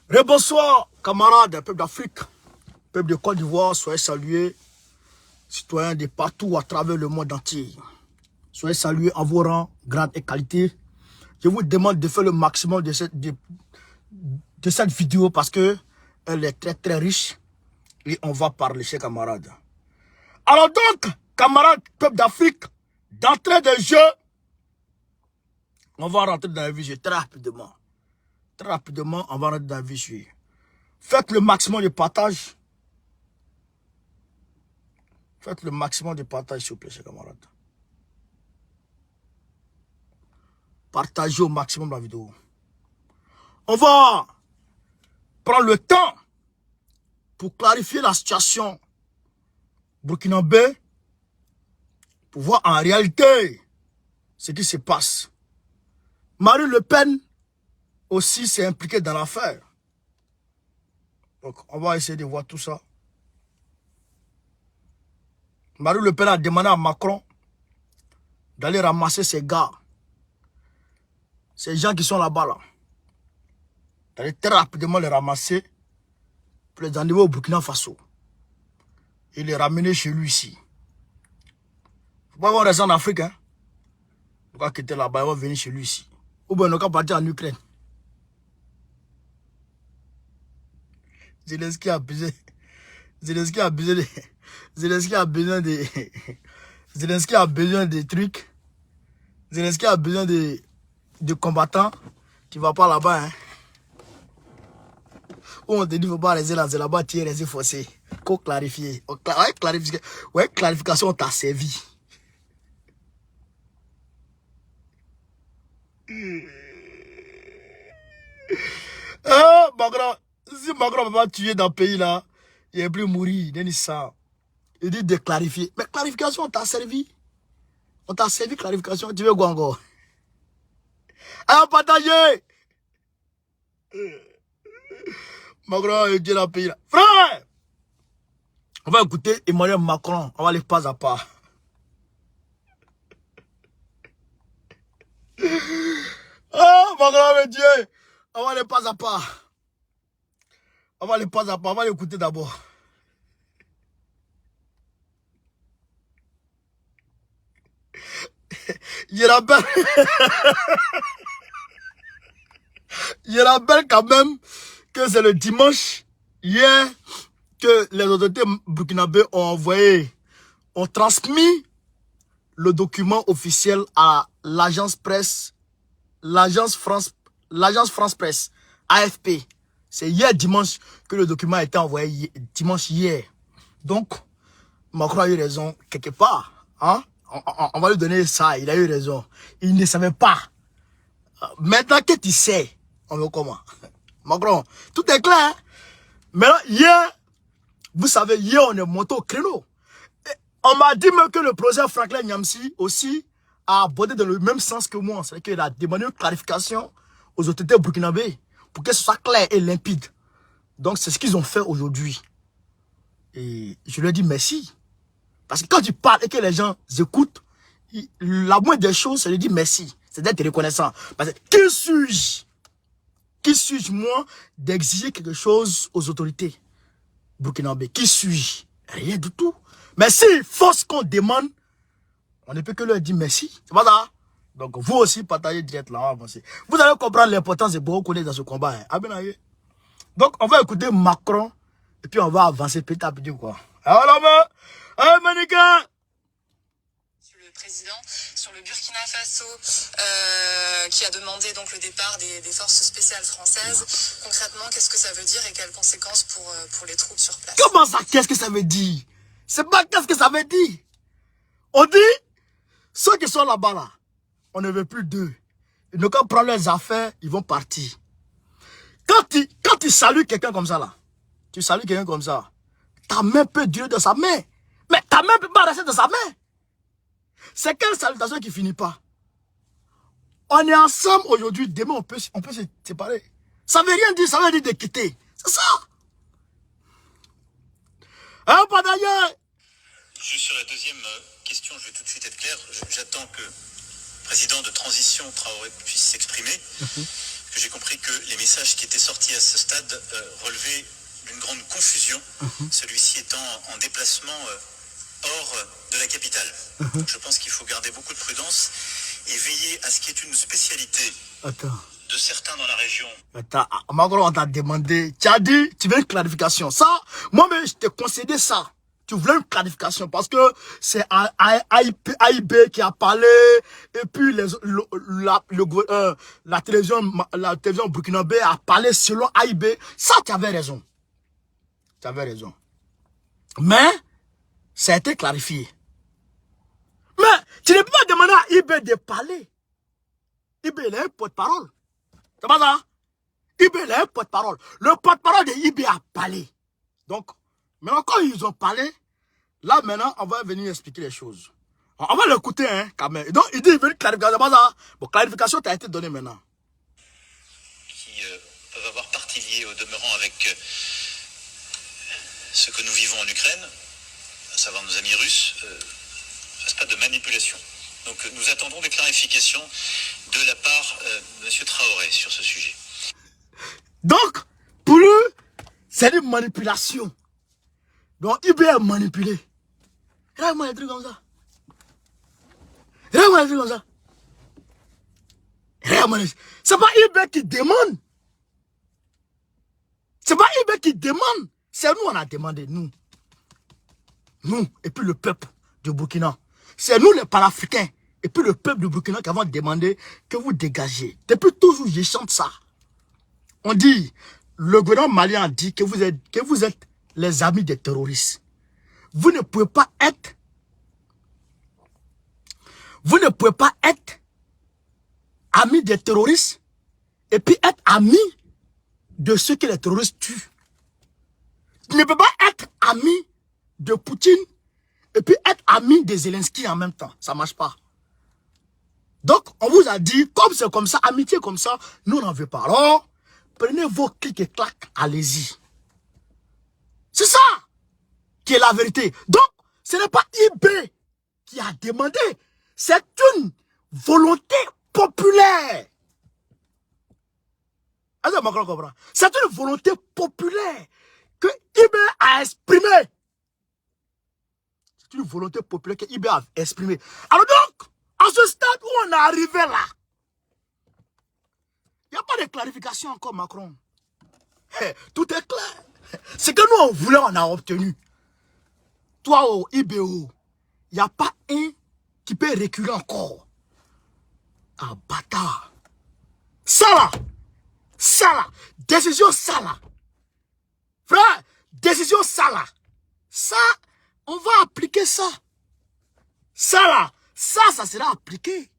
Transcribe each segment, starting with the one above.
Rebonsoir, camarades, peuple d'Afrique, peuple de Côte d'Ivoire, soyez salués, citoyens de partout à travers le monde entier. Soyez salués en vos rangs, grade et qualité. Je vous demande de faire le maximum de cette vidéo parce que elle est très très riche et on va parler, chers camarades. Alors donc, camarades, peuple d'Afrique, d'entrée de jeu, on va rentrer dans la vie très rapidement. Très rapidement, on va rentrer dans la vie. Faites le maximum de partage. Faites le maximum de partage, s'il vous plaît, chers camarades. Partagez au maximum la vidéo. On va prendre le temps pour clarifier la situation burkinabé, pour voir en réalité ce qui se passe. Marine Le Pen aussi s'est impliquée dans l'affaire. Donc, on va essayer de voir tout ça. Marine Le Pen a demandé à Macron d'aller ramasser ces gars. Ces gens qui sont là-bas, là. D'aller très rapidement les ramasser pour les enlever au Burkina Faso. Et les ramener chez lui ici. Il ne faut pas avoir raison en Afrique, hein. On va quitter là-bas, ils vont venir chez lui ici. Ou bien on va partir en Ukraine. Zelensky a besoin de trucs. Zelensky a besoin de combattants. Tu vas pas là-bas, hein. Où on te dit, faut pas rester là-bas, tu es resté forcé. Faut clarifier. Ouais, clarification, on t'a servi. Ah, Macron, si Macron ne peut pas tuer dans le pays là, il n'est plus mourir, il dit ça. Il dit de clarifier. Mais clarification, on t'a servi. On t'a servi clarification, tu veux quoi encore? Alors partagez. Macron, il dit dans le pays là. Frère! On va écouter Emmanuel Macron, on va aller pas à pas. Oh, Macron, mon Dieu! On va aller pas à pas. On va aller pas à pas, on va l'écouter d'abord. Il rappelle quand même que c'est le dimanche hier que les autorités burkinabées ont transmis le document officiel à l'agence France Presse, AFP. C'est hier dimanche que le document a été envoyé, dimanche hier. Donc, Macron a eu raison quelque part. Hein? On va lui donner ça, il a eu raison. Il ne savait pas. Maintenant que tu sais, on veut comment? Macron, tout est clair. Hein? Maintenant, hier, vous savez, hier, on est monté au créneau. Et on m'a dit même que le professeur Franklin Nyamsi aussi a abordé dans le même sens que moi. C'est-à-dire qu'il a demandé une clarification aux autorités burkinabées pour que ce soit clair et limpide. Donc, c'est ce qu'ils ont fait aujourd'hui. Et je leur dis merci. Parce que quand tu parles et que les gens écoutent, la moindre des choses, c'est de dire merci. C'est d'être reconnaissant. Parce que qui suis-je? Qui suis-je, moi, d'exiger quelque chose aux autorités burkinabées? Qui suis-je? Rien du tout. Mais s'il faut ce qu'on demande, on ne peut que leur dire merci. C'est pas ça? Donc, vous aussi, partagez direct là, on va avancer. Vous allez comprendre l'importance de beaucoup connaître dans ce combat. Hein. Donc, on va écouter Macron et puis on va avancer petit à petit, quoi. Alors, Manika! Le président sur le Burkina Faso qui a demandé donc le départ des forces spéciales françaises. Concrètement, qu'est-ce que ça veut dire et quelles conséquences pour les troupes sur place? Comment ça, qu'est-ce que ça veut dire? C'est pas qu'est-ce que ça veut dire. On dit, ceux qui sont là-bas, là, on ne veut plus d'eux. Ils n'ont qu'à prendre leurs affaires, ils vont partir. Quand tu salues quelqu'un comme ça, là, tu salues quelqu'un comme ça, ta main peut durer dans sa main. Mais ta main peut pas rester dans sa main. C'est quelle salutation qui finit pas? On est ensemble aujourd'hui, demain on peut se séparer. Ça veut rien dire, ça veut dire de quitter. C'est ça. Hein, pas d'ailleurs. Juste sur la deuxième question, je vais tout de suite être clair. J'attends que le président de transition Traoré puisse s'exprimer. que j'ai compris que les messages qui étaient sortis à ce stade relevaient d'une grande confusion, celui-ci étant en déplacement hors de la capitale. Je pense qu'il faut garder beaucoup de prudence et veiller à ce qui est une spécialité de certains dans la région. Attends, Macron, on t'a demandé, tu as dit, tu veux une clarification. Ça, moi-même, je t'ai concédé ça. Tu voulais une clarification parce que c'est AIB qui a parlé et puis la télévision burkinabé a parlé selon AIB. Ça, tu avais raison. Tu avais raison. Mais, ça a été clarifié. Mais, tu ne peux pas demander à AIB de parler. AIB, il est un porte-parole. C'est pas ça? AIB, il est un porte-parole. Le porte-parole de AIB a parlé. Donc, maintenant, quand ils ont parlé, là, maintenant, on va venir expliquer les choses. On va l'écouter, hein, quand même. Donc, il dit, il veut une clarification. C'est pas ça? Bon, clarification t'a été donnée maintenant. Qui peuvent avoir partie liée au demeurant avec ce que nous vivons en Ukraine, à savoir nos amis russes, ne fassent pas de manipulation. Donc, nous attendons des clarifications de la part de M. Traoré sur ce sujet. Donc, pour eux, c'est une manipulation. Donc, IB est manipulé. Regarde-moi les trucs comme ça. Regarde-moi les trucs comme ça. Regarde-moi les... C'est pas IB qui demande. C'est pas IB qui demande. C'est nous, on a demandé, nous. Nous, et puis le peuple du Burkina. C'est nous, les panafricains, et puis le peuple du Burkina qui avons demandé que vous dégagez. Depuis toujours, je chante ça. On dit, le gouvernement malien dit que vous êtes les amis des terroristes. Vous ne pouvez pas être amis des terroristes et puis être amis de ceux que les terroristes tuent. Tu ne peux pas être ami de Poutine et puis être ami de Zelensky en même temps. Ça ne marche pas. Donc, on vous a dit, comme c'est comme ça, amitié comme ça, nous n'en veut pas. Alors, prenez vos clics et claques, allez-y. C'est ça qui est la vérité. Donc, ce n'est pas IB qui a demandé. C'est une volonté populaire. C'est une volonté populaire que IB a exprimée. C'est une volonté populaire que IB a exprimée. Alors donc, à ce stade où on est arrivé là, il n'y a pas de clarification encore, Macron. Tout est clair. Ce que nous on voulait, on a obtenu. Toi, au IBO, il n'y a pas un qui peut reculer encore. Ah, bâtard. Ça là, décision ça là. Frère, décision ça là. Ça, on va appliquer ça. Ça là, ça sera appliqué.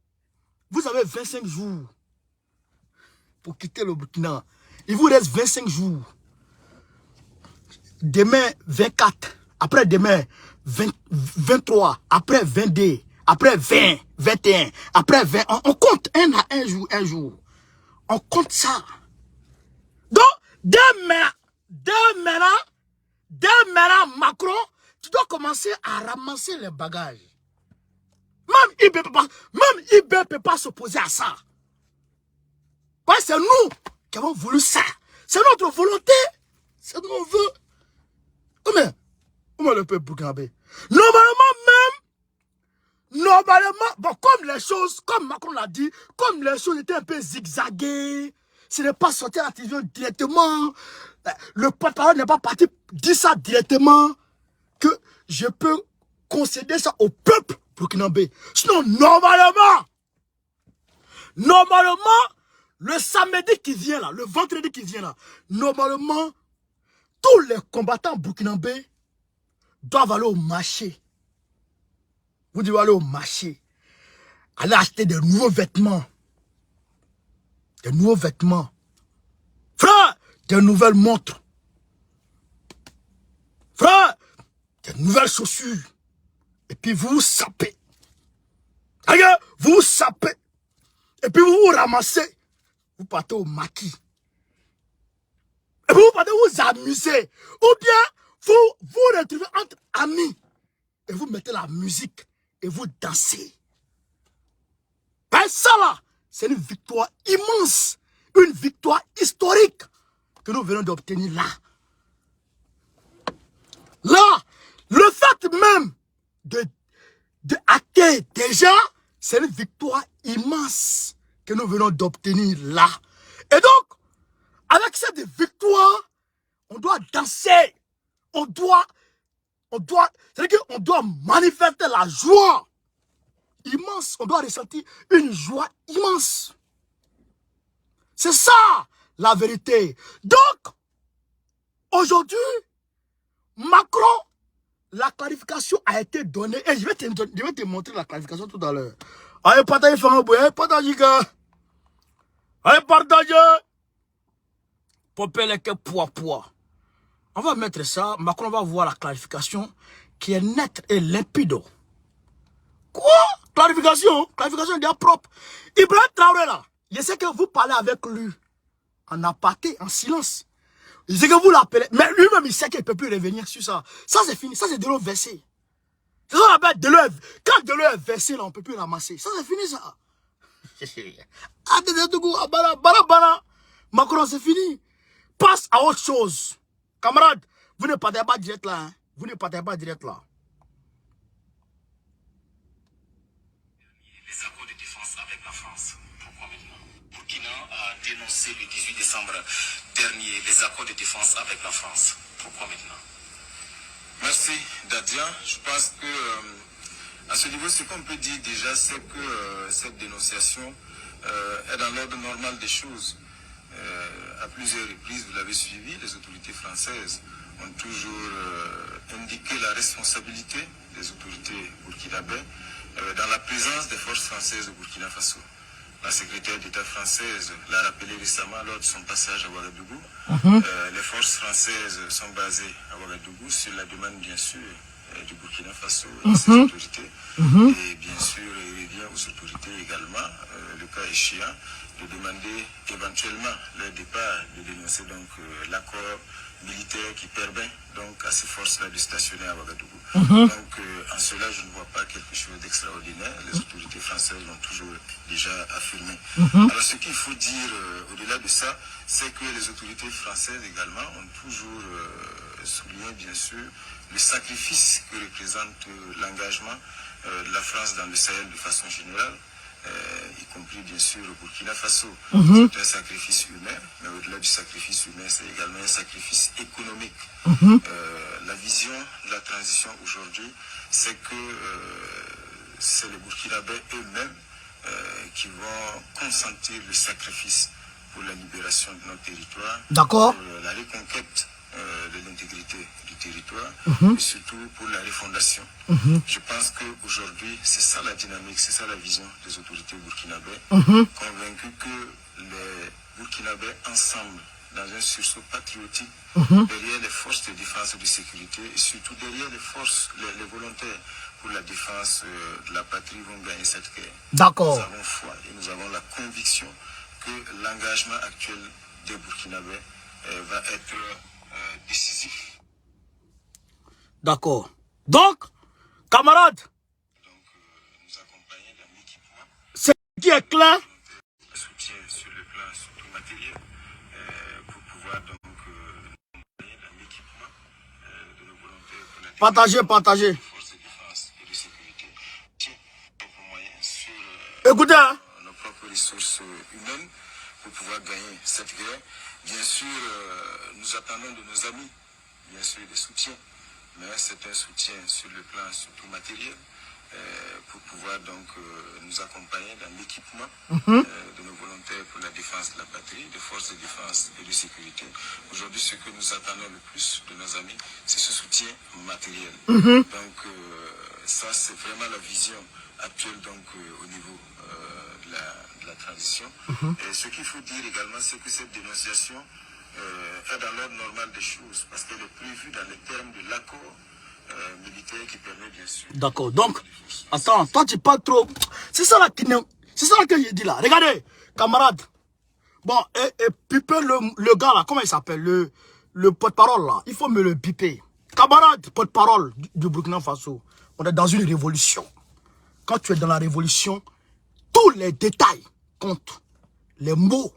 Vous avez 25 jours pour quitter le Burkina. Il vous reste 25 jours. Demain, 24. Après demain, 23. Après 22. Après 20. 21. Après 20. On compte un jour. On compte ça. Donc, dès maintenant, Macron, tu dois commencer à ramasser les bagages. Même IB ne peut pas s'opposer à ça. Parce que c'est nous qui avons voulu ça. C'est notre volonté. C'est nos voeux. Comment le peuple burkinabé? Normalement, bon, comme Macron l'a dit, comme les choses étaient un peu zigzaguées, ce n'est pas sorti à la télévision directement, le porte-parole n'est pas parti dire ça directement, que je peux concéder ça au peuple burkinabé. Sinon, normalement, le samedi qui vient là, le vendredi qui vient là, normalement, tous les combattants burkinabés doivent aller au marché. Vous devez aller au marché. Aller acheter de nouveaux vêtements. De nouveaux vêtements. Frère, de nouvelles montres. Frère, de nouvelles chaussures. Et puis vous vous sapez. Regarde, vous vous sapez. Et puis vous vous ramassez. Vous partez au maquis. Et puis vous partez vous amuser. Ou bien, vous vous retrouvez entre amis. Et vous mettez la musique. Et vous dansez. Ben ça là, c'est une victoire immense. une victoire historique que nous venons d'obtenir là. Là, le fait même de hacker déjà, c'est une victoire immense que nous venons d'obtenir là. Et donc, avec cette victoire, on doit danser. C'est-à-dire qu'on doit manifester la joie immense. On doit ressentir une joie immense. C'est ça, la vérité. Donc, aujourd'hui, Macron, la clarification a été donnée. Et je vais te montrer la clarification tout à l'heure. Allez, partagez, partagez, gars. Allez, partagez. Popel que poids. On va mettre ça. Macron va voir la clarification qui est nette et limpide. Quoi? Clarification déjà propre. Ibrahim Traoré là, je sais que vous parlez avec lui en aparté, en silence. Je sais que vous l'appelez, mais lui-même il sait qu'il ne peut plus revenir sur ça. Ça c'est fini, ça c'est de l'eau versée. C'est ça qu'on appelle de l'eau. Quand de l'eau est versée là, on ne peut plus ramasser. Ça c'est fini ça. Macron c'est fini. Passe à autre chose. Camarades, vous ne partez pas direct là. Hein? Vous ne partez pas direct là. Les accords de défense avec la France. Pourquoi maintenant? Burkina a dénoncé le 18 décembre dernier les accords de défense avec la France. Pourquoi maintenant? Merci Dadia. Je pense que à ce niveau, ce qu'on peut dire déjà, c'est que cette dénonciation est dans l'ordre normal des choses. À plusieurs reprises, vous l'avez suivi, les autorités françaises ont toujours indiqué la responsabilité des autorités burkinabées dans la présence des forces françaises au Burkina Faso. La secrétaire d'État française l'a rappelé récemment lors de son passage à Ouagadougou. Les forces françaises sont basées à Ouagadougou sur la demande, bien sûr, du Burkina Faso et de ses autorités. Et bien sûr, il revient aux autorités également, le cas échéant, de demander éventuellement leur départ, de dénoncer donc l'accord militaire qui permet donc à ces forces-là de stationner à Ouagadougou. Donc en cela, je ne vois pas quelque chose d'extraordinaire. Les autorités françaises l'ont toujours déjà affirmé. Alors ce qu'il faut dire au-delà de ça, c'est que les autorités françaises également ont toujours souligné bien sûr le sacrifice que représente l'engagement de la France dans le Sahel de façon générale. Y compris bien sûr au Burkina Faso. C'est un sacrifice humain, mais au-delà du sacrifice humain, c'est également un sacrifice économique. La vision de la transition aujourd'hui, c'est que c'est les Burkinabés eux-mêmes qui vont consentir le sacrifice pour la libération de notre territoire, pour la reconquête de l'intégrité du territoire et surtout pour la refondation. Je pense qu'aujourd'hui, c'est ça la dynamique, c'est ça la vision des autorités burkinabées, convaincus que les Burkinabés ensemble, dans un sursaut patriotique, derrière les forces de défense et de sécurité et surtout derrière les forces, les volontaires pour la défense de la patrie vont gagner cette guerre. Nous avons foi et nous avons la conviction que l'engagement actuel des Burkinabés va être décisif. D'accord. Donc, camarades, nous accompagner dans l'équipement. C'est qui est clair. Soutien sur le plan surtout matériel pour pouvoir donc accompagner dans l'équipement de nos volontaires pour la Partagez. des forces de défense et de sécurité. Tiens, nos moyens sur Écoutez, nos propres ressources humaines pour pouvoir gagner cette guerre. Bien sûr, nous attendons de nos amis, bien sûr, des soutiens, mais c'est un soutien sur le plan surtout matériel pour pouvoir donc nous accompagner dans l'équipement de nos volontaires pour la défense de la patrie, des forces de défense et de sécurité. Aujourd'hui, ce que nous attendons le plus de nos amis, c'est ce soutien matériel. Donc, ça, c'est vraiment la vision actuelle donc, au niveau de la transition. Et ce qu'il faut dire également, c'est que cette dénonciation est dans l'ordre normal des choses, parce qu'elle est prévue dans les termes de l'accord militaire qui permet bien sûr... D'accord, donc, attends, toi tu parles trop. C'est ça là que j'ai dit là. Regardez, camarade. Bon, et piper le gars là, comment il s'appelle, le porte-parole là, il faut me le piper. Camarade, porte-parole du Burkina Faso, on est dans une révolution. Quand tu es dans la révolution, tous les détails comptent. Les mots,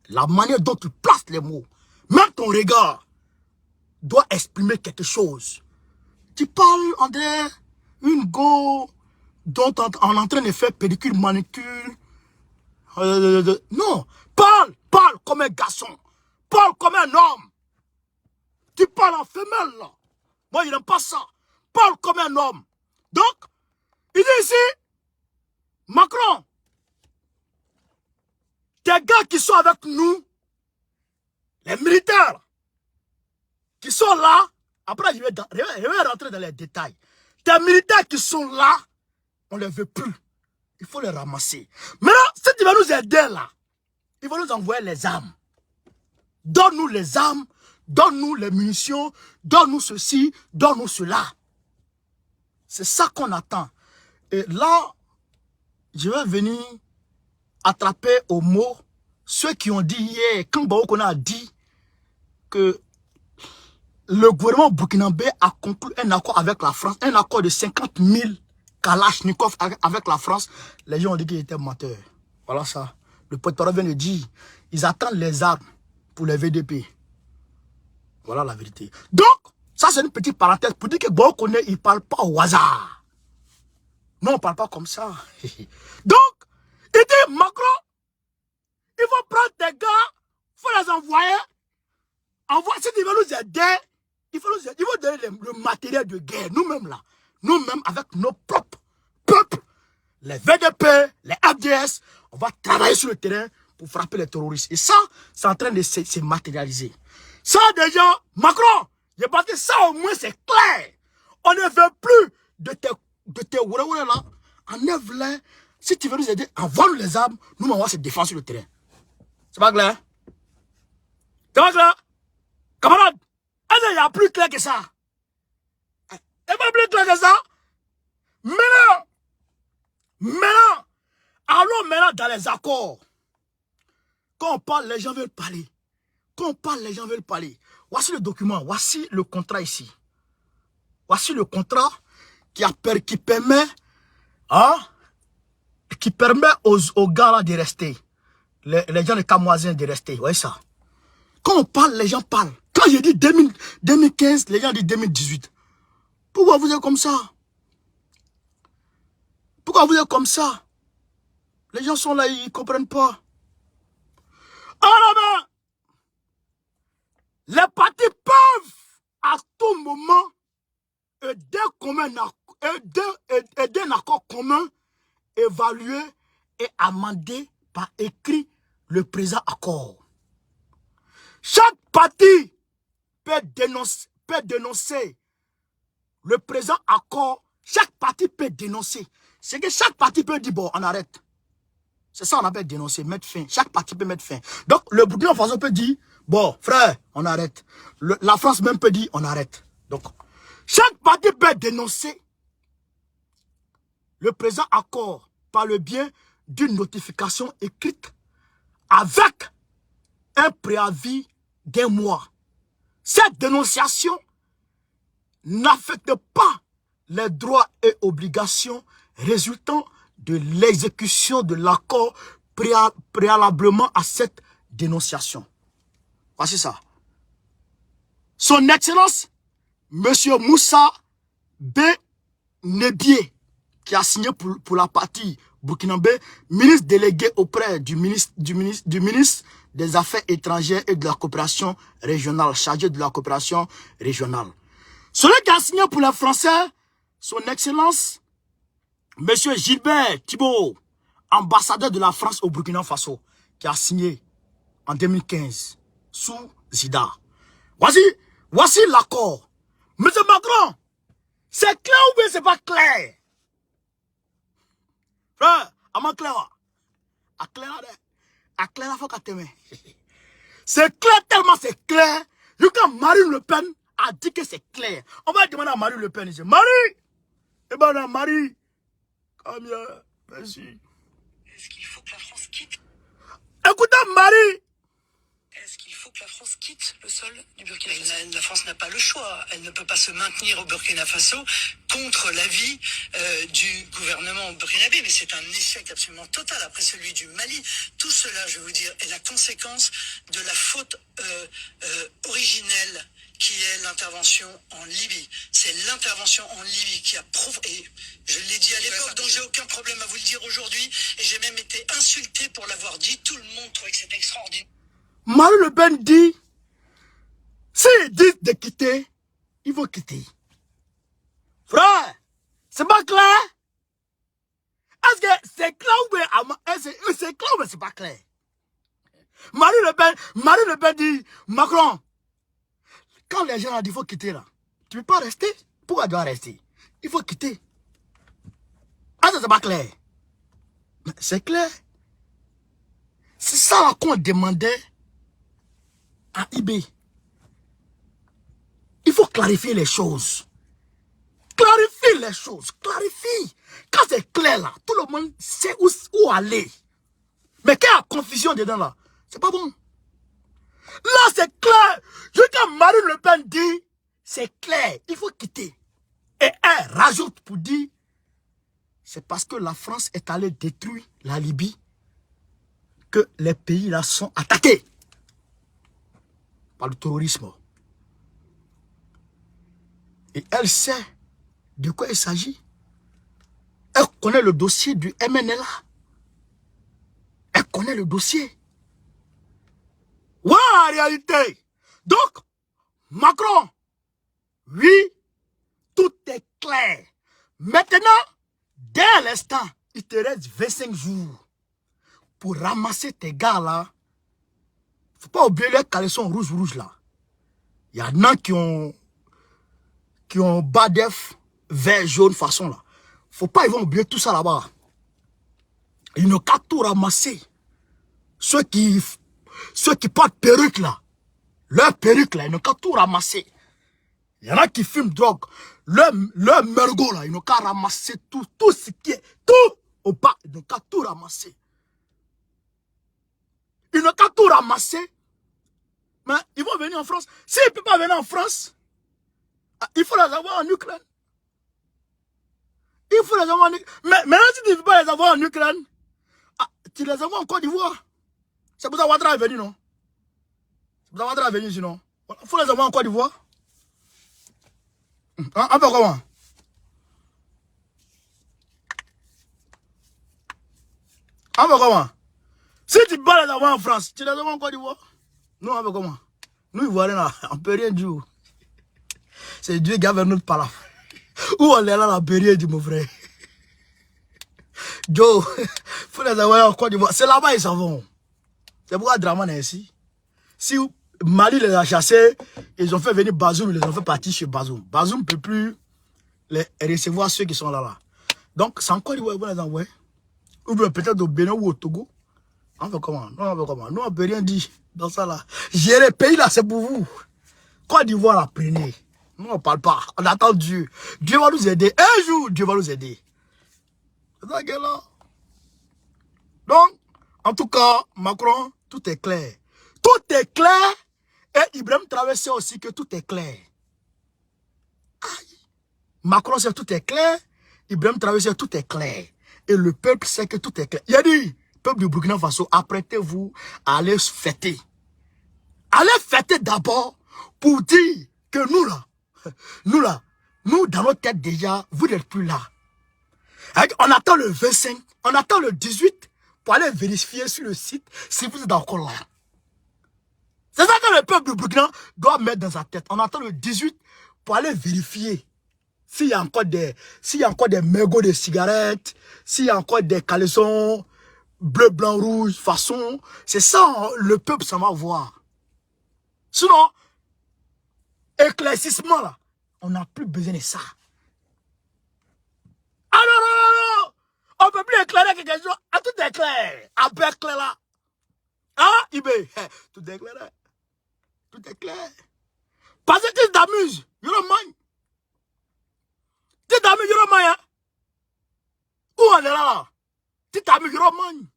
La manière dont tu places les mots, même ton regard, doit exprimer quelque chose. Tu parles, André, une go dont on est en train de faire pédicure, manicure. Non, parle comme un garçon. Parle comme un homme. Tu parles en femelle, là. Moi, il n'aime pas ça. Parle comme un homme. Donc, il dit ici, Macron, tes gars qui sont avec nous, les militaires, qui sont là, après je vais rentrer dans les détails. Tes militaires qui sont là, on ne les veut plus. Il faut les ramasser. Maintenant, si tu vas nous aider là, il va nous envoyer les armes. Donne-nous les armes, donne-nous les munitions, donne-nous ceci, donne-nous cela. C'est ça qu'on attend. Et là, je vais venir attraper au mot ceux qui ont dit hier, quand Baokona a dit que le gouvernement burkinabé a conclu un accord avec la France, un accord de 50 000 Kalachnikov avec la France, les gens ont dit qu'ils étaient menteurs. Voilà ça. Le porte-parole vient de dire, ils attendent les armes pour les VDP. Voilà la vérité. Donc, ça c'est une petite parenthèse pour dire que Baokone, il ne parle pas au hasard. Non, on ne parle pas comme ça. Donc, il dit, Macron, il faut prendre tes gars, il faut les envoyer. Si tu veux nous aider, il faut donner le matériel de guerre. Nous-mêmes là, nous-mêmes avec nos propres peuples, les VDP, les FDS, on va travailler sur le terrain pour frapper les terroristes. Et ça, c'est en train de se matérialiser. Ça déjà, Macron, j'ai pensé ça au moins c'est clair. On ne veut plus de tes là. Enlève-les. Si tu veux nous aider, envoie-nous les armes. Nous, on va se défendre sur le terrain. C'est pas clair? C'est pas clair? Camarade, il y a plus clair que ça. Il pas plus clair que ça. Maintenant, allons maintenant dans les accords. Quand on parle, les gens veulent parler. Quand on parle, les gens veulent parler. Voici le document, voici le contrat ici. Voici le contrat qui permet aux gars là de rester. Les gens de Camoisins de rester. Vous voyez ça? Quand on parle, les gens parlent. Quand je dis 2015, les gens disent 2018. Pourquoi vous êtes comme ça? Pourquoi vous êtes comme ça? Les gens sont là, ils ne comprennent pas. Alors, les partis peuvent à tout moment d'un accord commun évaluer et amender par écrit le présent accord. Chaque parti peut dénoncer le présent accord. Chaque parti peut dénoncer. C'est que chaque parti peut dire, bon, on arrête. C'est ça qu'on appelle dénoncer, mettre fin. Chaque parti peut mettre fin. Donc, le Burkina Faso peut dire, bon, frère, on arrête. La France même peut dire, on arrête. Donc, chaque parti peut dénoncer le présent accord par le biais d'une notification écrite avec un préavis d'1 mois. Cette dénonciation n'affecte pas les droits et obligations résultant de l'exécution de l'accord préalablement à cette dénonciation. Voici ça. Son Excellence, M. Moussa B. Nebié, qui a signé pour la partie burkinabé, ministre délégué auprès du ministre des Affaires étrangères et de la coopération régionale, chargé de la coopération régionale. Celui qui a signé pour les Français, son Excellence, M. Gilbert Thibault, ambassadeur de la France au Burkina Faso, qui a signé en 2015 sous Zida. Voici l'accord. Monsieur Macron, c'est clair ou bien c'est pas clair? Frère, à clair. À clair, faut qu'à t'aimer. C'est clair, tellement c'est clair. Quand Marine Le Pen a dit que c'est clair, on va demander à Marine Le Pen, il dit, Marie, eh ben Marie, comme bien, merci. Est-ce qu'il faut que la France quitte? Écoutez, Marie. Est-ce qu'il faut faut que la France quitte le sol du Burkina Faso. La France n'a pas le choix. Elle ne peut pas se maintenir au Burkina Faso contre l'avis du gouvernement burkinabé. Mais c'est un échec absolument total après celui du Mali. Tout cela, je vais vous dire, est la conséquence de la faute originelle qui est l'intervention en Libye. C'est l'intervention en Libye qui a provoqué, je l'ai dit à l'époque, donc j'ai aucun problème à vous le dire aujourd'hui, et j'ai même été insulté pour l'avoir dit. Tout le monde trouvait que c'était extraordinaire. Marine Le Pen dit, s'ils disent de quitter, il faut quitter. Frère, c'est pas clair? Est-ce que c'est clair ou c'est clair ou c'est pas clair? Marine Le Pen dit, Macron, quand les gens ont dit qu'il faut quitter là, tu ne peux pas rester? Pourquoi tu dois rester? Il faut quitter. Ah, ça c'est pas clair. C'est clair. C'est ça qu'on demandait à IB. Il faut clarifier les choses. Clarifie les choses. Clarifie. Quand c'est clair là, tout le monde sait où aller. Mais quand il y a confusion dedans là, c'est pas bon. Là c'est clair. Quand Marine Le Pen dit, c'est clair, il faut quitter. Et elle rajoute pour dire, c'est parce que la France est allée détruire la Libye que les pays là sont attaqués par le terrorisme. Et elle sait de quoi il s'agit. Elle connaît le dossier du MNLA. Elle connaît le dossier. Ouais, en réalité. Donc, Macron, oui, tout est clair. Maintenant, dès l'instant, il te reste 25 jours pour ramasser tes gars là. Faut pas oublier les caleçons rouges là. Il y en a qui ont bas def, vert, jaune, façon là. Faut pas, ils vont oublier tout ça là-bas. Ils n'ont qu'à tout ramasser. Ceux qui portent perruque là, leur perruque là, ils n'ont qu'à tout ramasser. Il y en a qui fument drogue. Leur mergot là, ils n'ont qu'à ramasser tout ce qui est, tout au bas, ils n'ont qu'à tout ramasser. Ils n'ont qu'à tout ramasser. Mais ils vont venir en France. S'ils ne peuvent pas venir en France, il faut les avoir en Ukraine. Il faut les avoir en Ukraine. Mais maintenant, si tu ne veux pas les avoir en Ukraine, tu les avoir en Côte d'Ivoire. C'est pour ça que Ouattara est venu, non? C'est pour ça que Ouattara est venu, sinon. Il faut les avoir en Côte d'Ivoire. Un peu comment? Un peu comment? Si tu peux pas les avoir en France, tu les avoir en Côte d'Ivoire? Non, un peu comment? Nous, Ivoiriens, là, on ne peut rien dire. C'est Dieu qui a notre parole. Où on est là, on peut rien dire, mon frère. Joe, il faut les avoir en Côte d'Ivoire. C'est là-bas ils s'en vont. C'est pourquoi Draman est ici. Si Mali les a chassés, ils ont fait venir Bazoum, ils les ont fait partir chez Bazoum. Bazoum ne peut plus les recevoir ceux qui sont là. Donc, c'est encore d'Ivoire, vous les envoyez. Ou peut-être au Bénin ou au Togo. On fait comment? Non, on fait comment? Nous, on ne peut rien dire dans ça là. Gérer le pays là, c'est pour vous. Côte d'Ivoire, la prenez. Nous, on ne parle pas. On attend Dieu. Dieu va nous aider. Un jour, Dieu va nous aider. C'est ça qui est là. Donc, en tout cas, Macron, tout est clair. Tout est clair. Et Ibrahim Traoré sait aussi que tout est clair. Aïe. Macron sait que tout est clair. Ibrahim Traoré sait que tout est clair. Et le peuple sait que tout est clair. Il a dit, peuple du Burkina Faso, apprêtez-vous à aller fêter. Allez fêter d'abord pour dire que nous dans notre tête déjà, vous n'êtes plus là. On attend le 25, on attend le 18 pour aller vérifier sur le site si vous êtes encore là. C'est ça que le peuple du Burkina doit mettre dans sa tête. On attend le 18 pour aller vérifier s'il y a encore des mégots de cigarettes, s'il y a encore des caleçons bleu, blanc, rouge, façon. C'est ça, le peuple, ça va voir. Sinon, éclaircissement là, on n'a plus besoin de ça. Ah non, on ne peut plus éclairer quelque chose. Ah, tout est clair. Ah, bien clair là. Ah, Ibé, tout est clair. Tout est clair. Parce que tu t'amuses, you don't mind. Tu t'amuses, you don't mind. Hein? Où on est là? Tu t'amuses, you don't mind.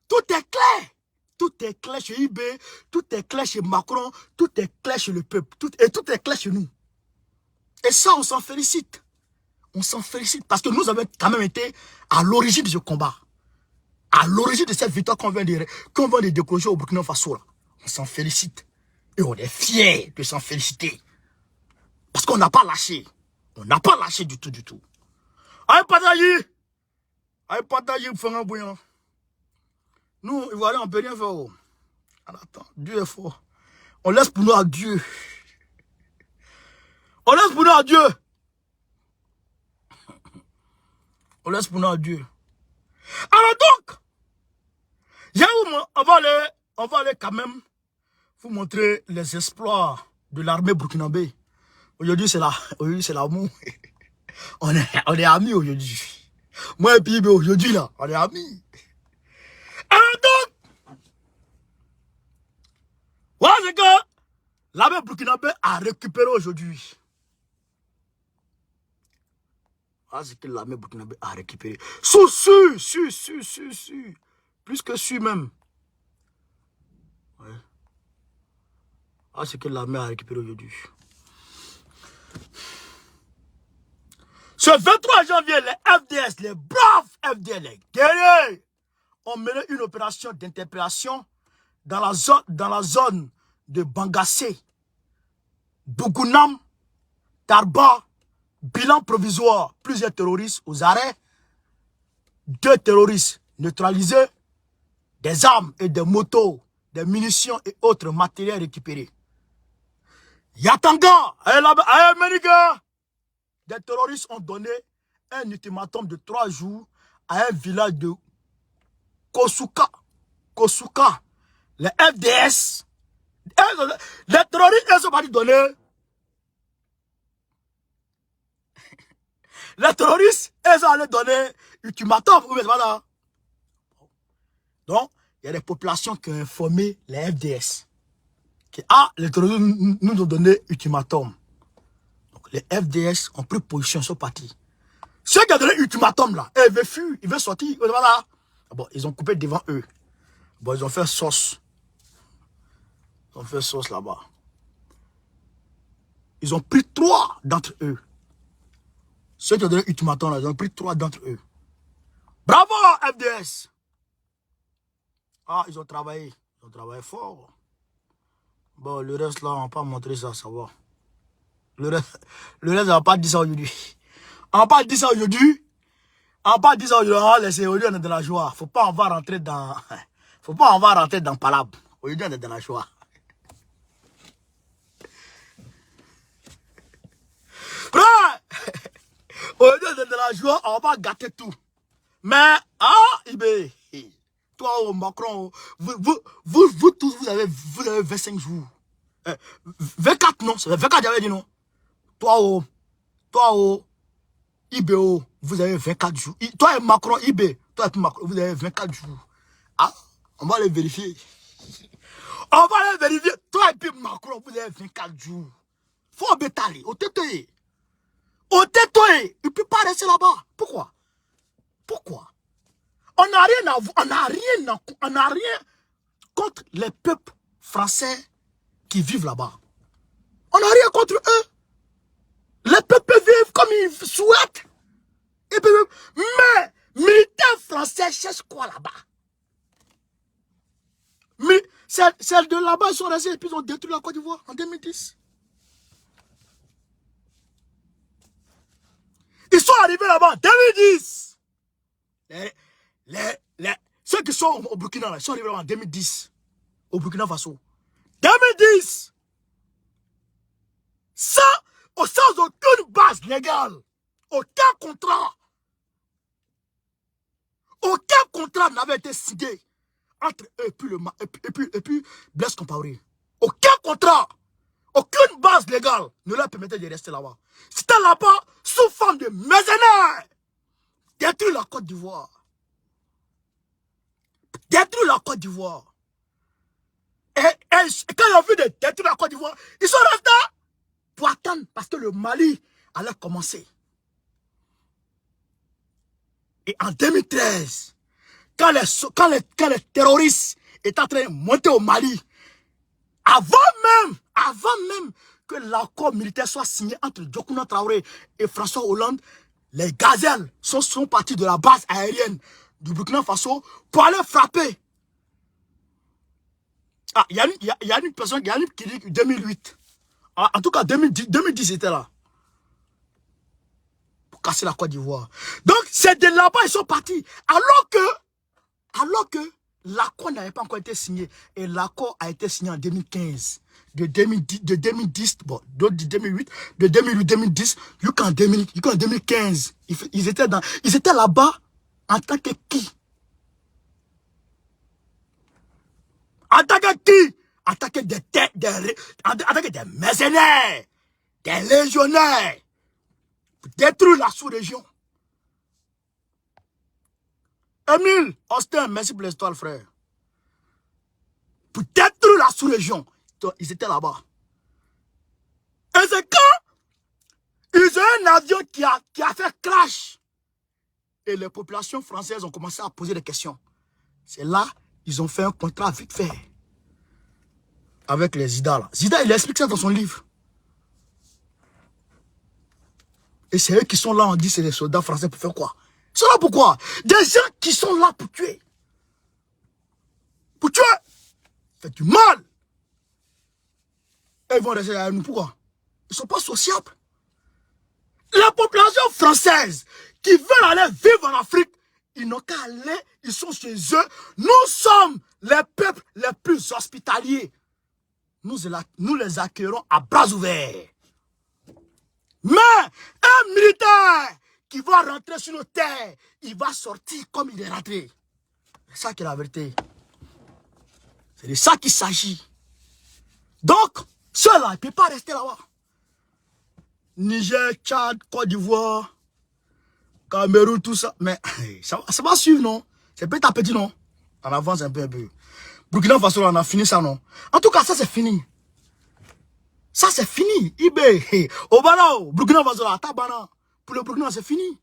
Tout est clair. tout est clair chez IB, tout est clair chez Macron, tout est clair chez le peuple, tout est clair chez nous. Et ça, on s'en félicite. On s'en félicite parce que nous avons quand même été à l'origine de ce combat. À l'origine de cette victoire qu'on vient de décrocher au Burkina Faso. Là. On s'en félicite. Et on est fiers de s'en féliciter. Parce qu'on n'a pas lâché. On n'a pas lâché du tout, du tout. Aïe, patayi! Aïe, patayi, fanga bouillant. Nous, Ivoiriens, on ne peut rien faire. Oh. Attends, Dieu est fort. On laisse pour nous à Dieu. On laisse pour nous à Dieu. On laisse pour nous à Dieu. Alors donc, on va aller quand même vous montrer les exploits de l'armée burkinabé. Aujourd'hui, c'est l'amour. On est amis aujourd'hui. Moi et puis aujourd'hui, là, on est amis. Alors donc, voilà ce que l'armée burkinabé a récupéré aujourd'hui. Voilà ce que l'armée burkinabé a récupéré. Plus que su même. Ouais. Voilà ce que l'armée a récupéré aujourd'hui. Ce 23 janvier, les FDS, les braves FDS, les guerriers, ont mené une opération d'interpellation dans la zone de Bangassé, Bougounam, Tarba. Bilan provisoire, plusieurs terroristes aux arrêts, 2 terroristes neutralisés, des armes et des motos, des munitions et autres matériels récupérés. Yatanga, Meniga, des terroristes ont donné un ultimatum de 3 jours à un village de Kosuka. Les FDS, les terroristes, ils sont pas donner. Les terroristes, ils ont allé donner ultimatum. Donc, il y a des populations qui ont informé les FDS. Que, les terroristes nous ont donné ultimatum. Donc, les FDS ont pris position, ils sont partis. Ceux qui ont donné ultimatum là, ils veulent fuir, ils veulent sortir. Voilà. Bon, ils ont coupé devant eux. Bon, ils ont fait sauce. Ils ont fait sauce là-bas. Ils ont pris 3 d'entre eux. Ceux qui ont donné ultimatum, là, ils ont pris 3 d'entre eux. Bravo, FDS! Ils ont travaillé. Ils ont travaillé fort. Bon, le reste, là, on va pas montrer ça, ça va. Le reste, on va pas dire ça aujourd'hui. On va pas dire ça aujourd'hui. On va pas dire ça aujourd'hui. On va laisser. Aujourd'hui, on est dans la joie. Faut pas, on va rentrer dans... Faut pas, on va rentrer dans palabre. Aujourd'hui, on est dans la joie. Aujourd'hui, on est dans la joie, on va gâter tout. Mais, Ibé, toi, Macron, vous tous, vous avez 25 jours. 24, non, c'est 24, j'avais dit non. Toi, Ibé, vous avez 24 jours. Toi et Macron, Ibé, toi et Macron, vous avez 24 jours. On va les vérifier. On va les vérifier. Toi et puis Macron, vous avez 24 jours. Faut bétaler, au tété. Au tétoé, il ne peut pas rester là-bas. Pourquoi? On n'a rien contre les peuples français qui vivent là-bas. On n'a rien contre eux. Les peuples vivent comme ils souhaitent. Mais, militaires français cherchent quoi là-bas? Mais, celles de là-bas sont restés et puis ils ont détruit la Côte d'Ivoire en 2010. Ils sont arrivés là-bas en 2010. Ceux qui sont au Burkina, là, ils sont arrivés là-bas en 2010. Au Burkina Faso. 2010. Sans aucune base légale. Aucun contrat. Aucun contrat n'avait été signé entre eux et puis Blaise Compaoré. Aucun contrat. Aucune base légale ne leur permettait de rester là-bas. C'était là-bas sous forme de mercenaires. Détruire la Côte d'Ivoire. Détruire la Côte d'Ivoire. Et quand ils ont vu de détruire la Côte d'Ivoire, ils sont restés pour attendre parce que le Mali allait commencer. Et en 2013, quand les terroristes est en train de monter au Mali. Avant même que l'accord militaire soit signé entre Diokouna Traoré et François Hollande, les gazelles sont partis de la base aérienne du Burkina Faso pour aller frapper. Ah, il y a une personne qui dit que 2008. En tout cas, 2010 était là. Pour casser la Côte d'Ivoire. Donc, c'est de là-bas ils sont partis. Alors que l'accord n'avait pas encore été signé. Et l'accord a été signé en 2015. De 2010, bon, de 2008, de 2010, jusqu'en 2015. Ils étaient là-bas en tant que qui? En tant que qui? En tant que des mercenaires, des légionnaires, pour détruire la sous-région. Émile Austin, merci pour l'histoire, frère. Pour détruire la sous-région. Ils étaient là-bas. Et c'est quand ils ont un avion qui a fait crash. Et les populations françaises ont commencé à poser des questions. C'est là ils ont fait un contrat vite fait. Avec les Zida là. Zida, il explique ça dans son livre. Et c'est eux qui sont là, on dit c'est les soldats français pour faire quoi? Ils sont là pour quoi? Des gens qui sont là pour tuer. Pour tuer. Fait du mal. Et ils vont rester derrière nous. Pourquoi? Ils ne sont pas sociables. La population française qui veut aller vivre en Afrique, ils n'ont qu'à aller, ils sont chez eux. Nous sommes les peuples les plus hospitaliers. Nous les accueillerons à bras ouverts. Mais un militaire qui va rentrer sur nos terres, il va sortir comme il est rentré. C'est ça qui est la vérité. C'est de ça qu'il s'agit. Donc, ceux-là, ils ne peuvent pas rester là-bas. Niger, Tchad, Côte d'Ivoire, Cameroun, tout ça. Mais ça va suivre, non? C'est petit à petit, non? On avance un peu. Burkina Faso, on a fini ça, non? En tout cas, ça, c'est fini. Ça, c'est fini. Ibé, Obana, Burkina Faso, Tabana. Pour le Burkina, c'est fini.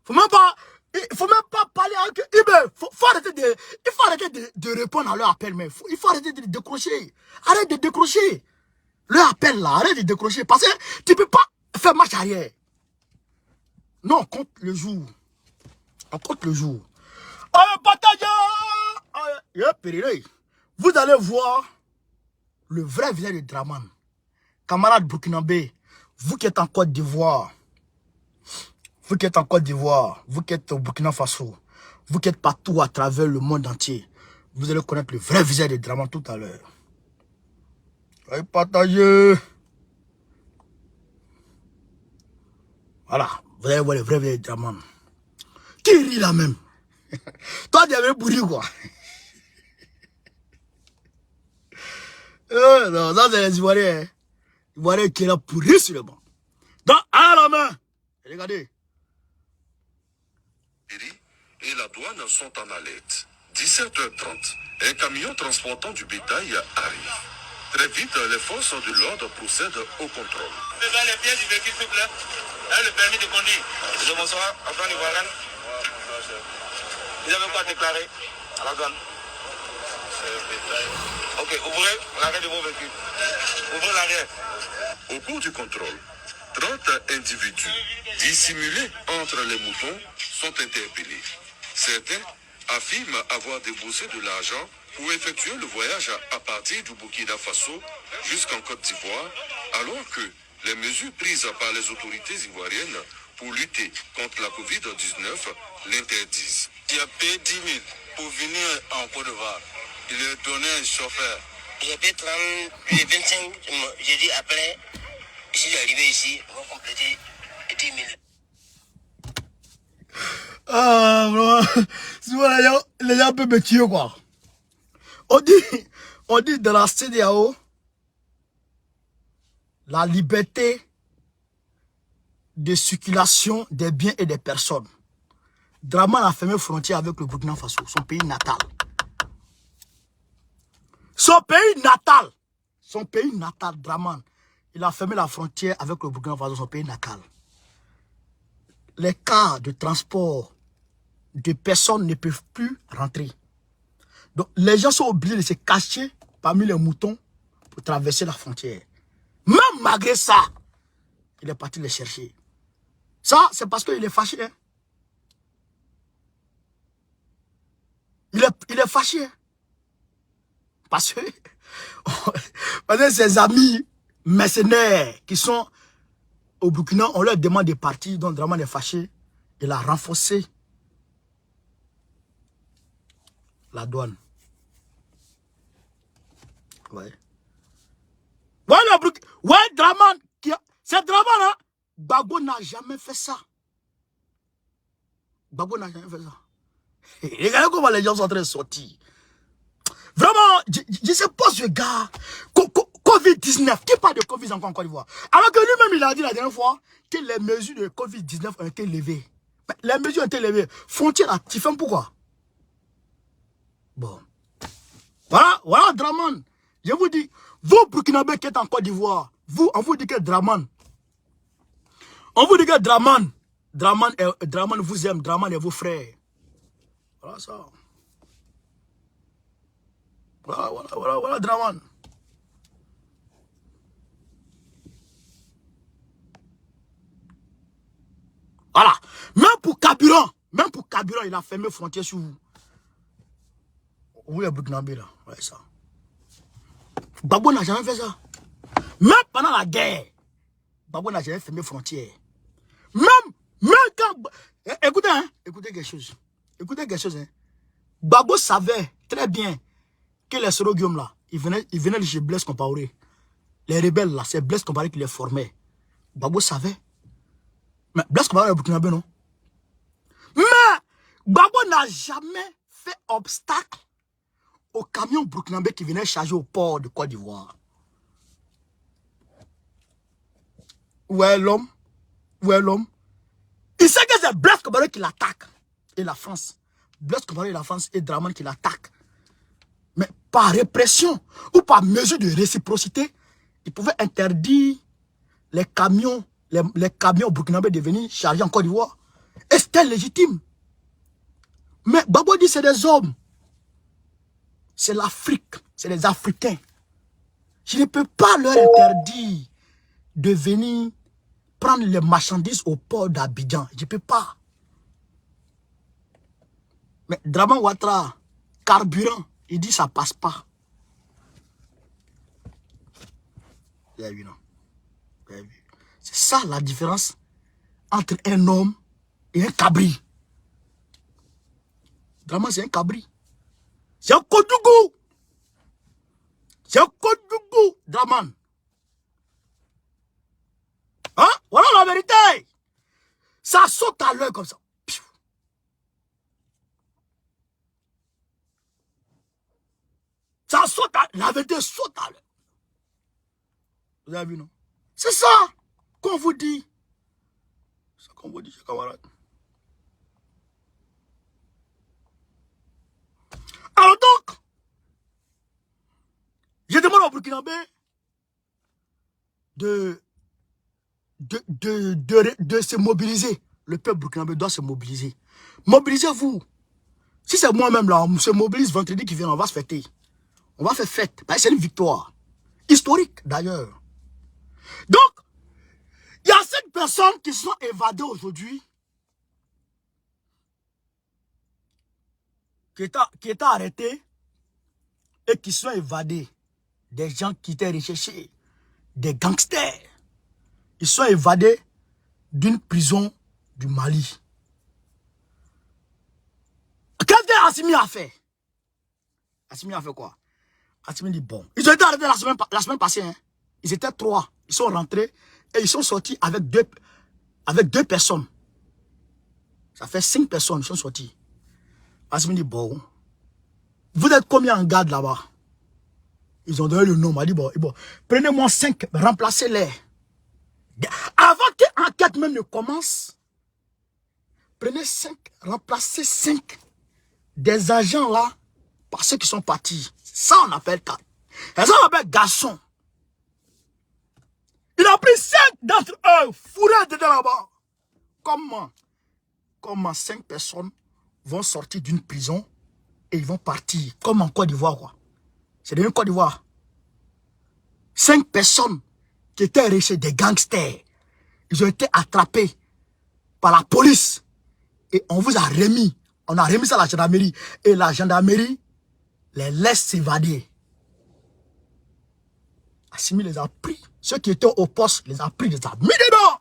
Il faut même pas parler avec Ibé. Il faut arrêter de répondre à leur appel, mais il faut arrêter de décrocher. Arrête de décrocher. Leur appel, là, arrête de décrocher. Parce que tu ne peux pas faire marche arrière. Non, on compte le jour. On compte le jour. Vous allez voir le vrai visage de Draman. Camarade burkinabé, vous qui êtes en Côte d'Ivoire, vous qui êtes en Côte d'Ivoire, vous qui êtes au Burkina Faso, vous qui êtes partout à travers le monde entier, vous allez connaître le vrai visage de Draman tout à l'heure. Allez partager. Voilà, vous allez voir le vrai visage de Draman. Qui rit là même? Toi, tu avais pourri quoi? Non, ça c'est les Ivoiriens. Les Ivoiriens qui est là pourri sur le banc. Donc, à la main. Regardez. Et la douane sont en alerte. 17h30, un camion transportant du bétail arrive. Très vite, les forces de l'ordre procèdent au contrôle. Les pieds du véhicule, s'il vous plaît. Là, le permis de conduire. Bonsoir, enfant ivoirien. Vous avez quoi déclarer à la douane? Ok, ouvrez l'arrière de vos véhicules. Ouvrez l'arrière. Au cours du contrôle, 30 individus dissimulés entre les moutons sont interpellés. Certains affirment avoir déboursé de l'argent pour effectuer le voyage à partir du Burkina Faso jusqu'en Côte d'Ivoire, alors que les mesures prises par les autorités ivoiriennes pour lutter contre la Covid-19 l'interdisent. Tu as payé 10 000 pour venir en Côte d'Ivoire. Il lui a donné un chauffeur. J'ai payé 30, puis 25, j'ai dit après, je suis arrivé ici, on va compléter 10 000. Ah, vraiment, souvent les gens peuvent me tuer, quoi. On dit dans la CEDEAO, la liberté de circulation des biens et des personnes. Draman a fermé frontière avec le Burkina Faso, son pays natal. Son pays natal, Draman, il a fermé la frontière avec le Burkina Faso, son pays natal. Les cas de transport de personnes ne peuvent plus rentrer. Donc, les gens sont obligés de se cacher parmi les moutons pour traverser la frontière. Même malgré ça, il est parti les chercher. Ça, c'est parce qu'il est fâché. Hein. Il est fâché. Hein. Parce que ses amis mercenaires qui sont au Burkina, on leur demande de partir, donc Dramane est fâché. Il a renforcé la douane. Ouais. Ouais, Dramane. C'est Dramane, hein. Gbagbo n'a jamais fait ça. Gbagbo n'a jamais fait ça. Regardez comment les gens sont en train de sortir. Vraiment, je sais pas ce gars. Covid-19. Qui parle de Covid encore en Côte d'Ivoire? Alors que lui-même, il a dit la dernière fois que les mesures de Covid-19 ont été levées. Mais les mesures ont été levées. Frontière, tu fais pourquoi? Bon. Voilà Dramane. Je vous dis, vous, Burkinabé qui êtes en Côte d'Ivoire, on vous dit que Dramane. On vous dit que Dramane vous aime, Dramane est vos frères. Voilà ça. Voilà Dramane. Voilà. Même pour carburant, il a fermé frontière sur vous. Oui, Burkinabé là. Ouais, ça. Gbagbo n'a jamais fait ça. Même pendant la guerre, Gbagbo n'a jamais fermé frontière. Même quand... Écoutez, hein, écoutez quelque chose. Hein. Gbagbo savait très bien que les Soroguium là, ils venaient de chez Blaise Compaoré. Les rebelles là, c'est Blaise Compaoré qui les formait. Gbagbo savait. Mais Blaise Compaoré est Burkinabé, non? Mais Gbagbo n'a jamais fait obstacle au camion burkinabé qui venait charger au port de Côte d'Ivoire. Où est l'homme? Il sait que c'est Blaise Compaoré qui l'attaque. Et la France. Blaise Compaoré et la France et Dramane qui l'attaquent. Mais par répression ou par mesure de réciprocité, ils pouvaient interdire les camions burkinabés de venir charger en Côte d'Ivoire. Et c'était légitime. Mais Gbagbo dit c'est des hommes. C'est l'Afrique. C'est les Africains. Je ne peux pas leur interdire de venir prendre les marchandises au port d'Abidjan. Je ne peux pas. Mais Dramane Ouattara, carburant, il dit ça passe pas. Vous avez vu, non? Vous avez vu? C'est ça la différence entre un homme et un cabri. Dramane, c'est un cabri. C'est un Kodougou. Dramane. Hein? Voilà la vérité. Ça saute à l'œil comme ça. Ça saute à... La vérité saute à l'œil. Vous avez vu, non? C'est ça qu'on vous dit. C'est ça qu'on vous dit, chers camarades. Alors donc, je demande au Burkinabé de se mobiliser. Le peuple burkinabé doit se mobiliser. Mobilisez-vous. Si c'est moi-même là, on se mobilise vendredi qui vient, on va se fêter. On va faire fête. C'est une victoire. Historique d'ailleurs. Donc, il y a 5 personnes qui sont évadées aujourd'hui. Qui étaient arrêtés et qui sont évadés. Des gens qui étaient recherchés. Des gangsters. Ils sont évadés d'une prison du Mali. Qu'est-ce que Assimi a fait? Assimi a fait quoi? Assimi dit bon. Ils ont été arrêtés la semaine passée. Hein. Ils étaient 3. Ils sont rentrés et ils sont sortis avec deux personnes. Ça fait 5 personnes qui sont sortis. Assimi dit bon. Vous êtes combien en garde là-bas? Ils ont donné le nom. Il m'a dit bon, prenez-moi 5, remplacez-les. Avant que l'enquête même ne commence, prenez 5, remplacez 5 des agents là par ceux qui sont partis. Ça on appelle ça. Et ça on appelle garçon. Il a pris 5 d'entre eux, fourrés dedans là-bas. Comment 5 personnes vont sortir d'une prison et ils vont partir, comme en Côte d'Ivoire, quoi. C'est devenu Côte d'Ivoire. 5 personnes qui étaient riches, des gangsters, ils ont été attrapés par la police. Et on vous a remis. On a remis ça à la gendarmerie. Et la gendarmerie les laisse s'évader. Assimi les a pris. Ceux qui étaient au poste les a pris, les a mis dedans.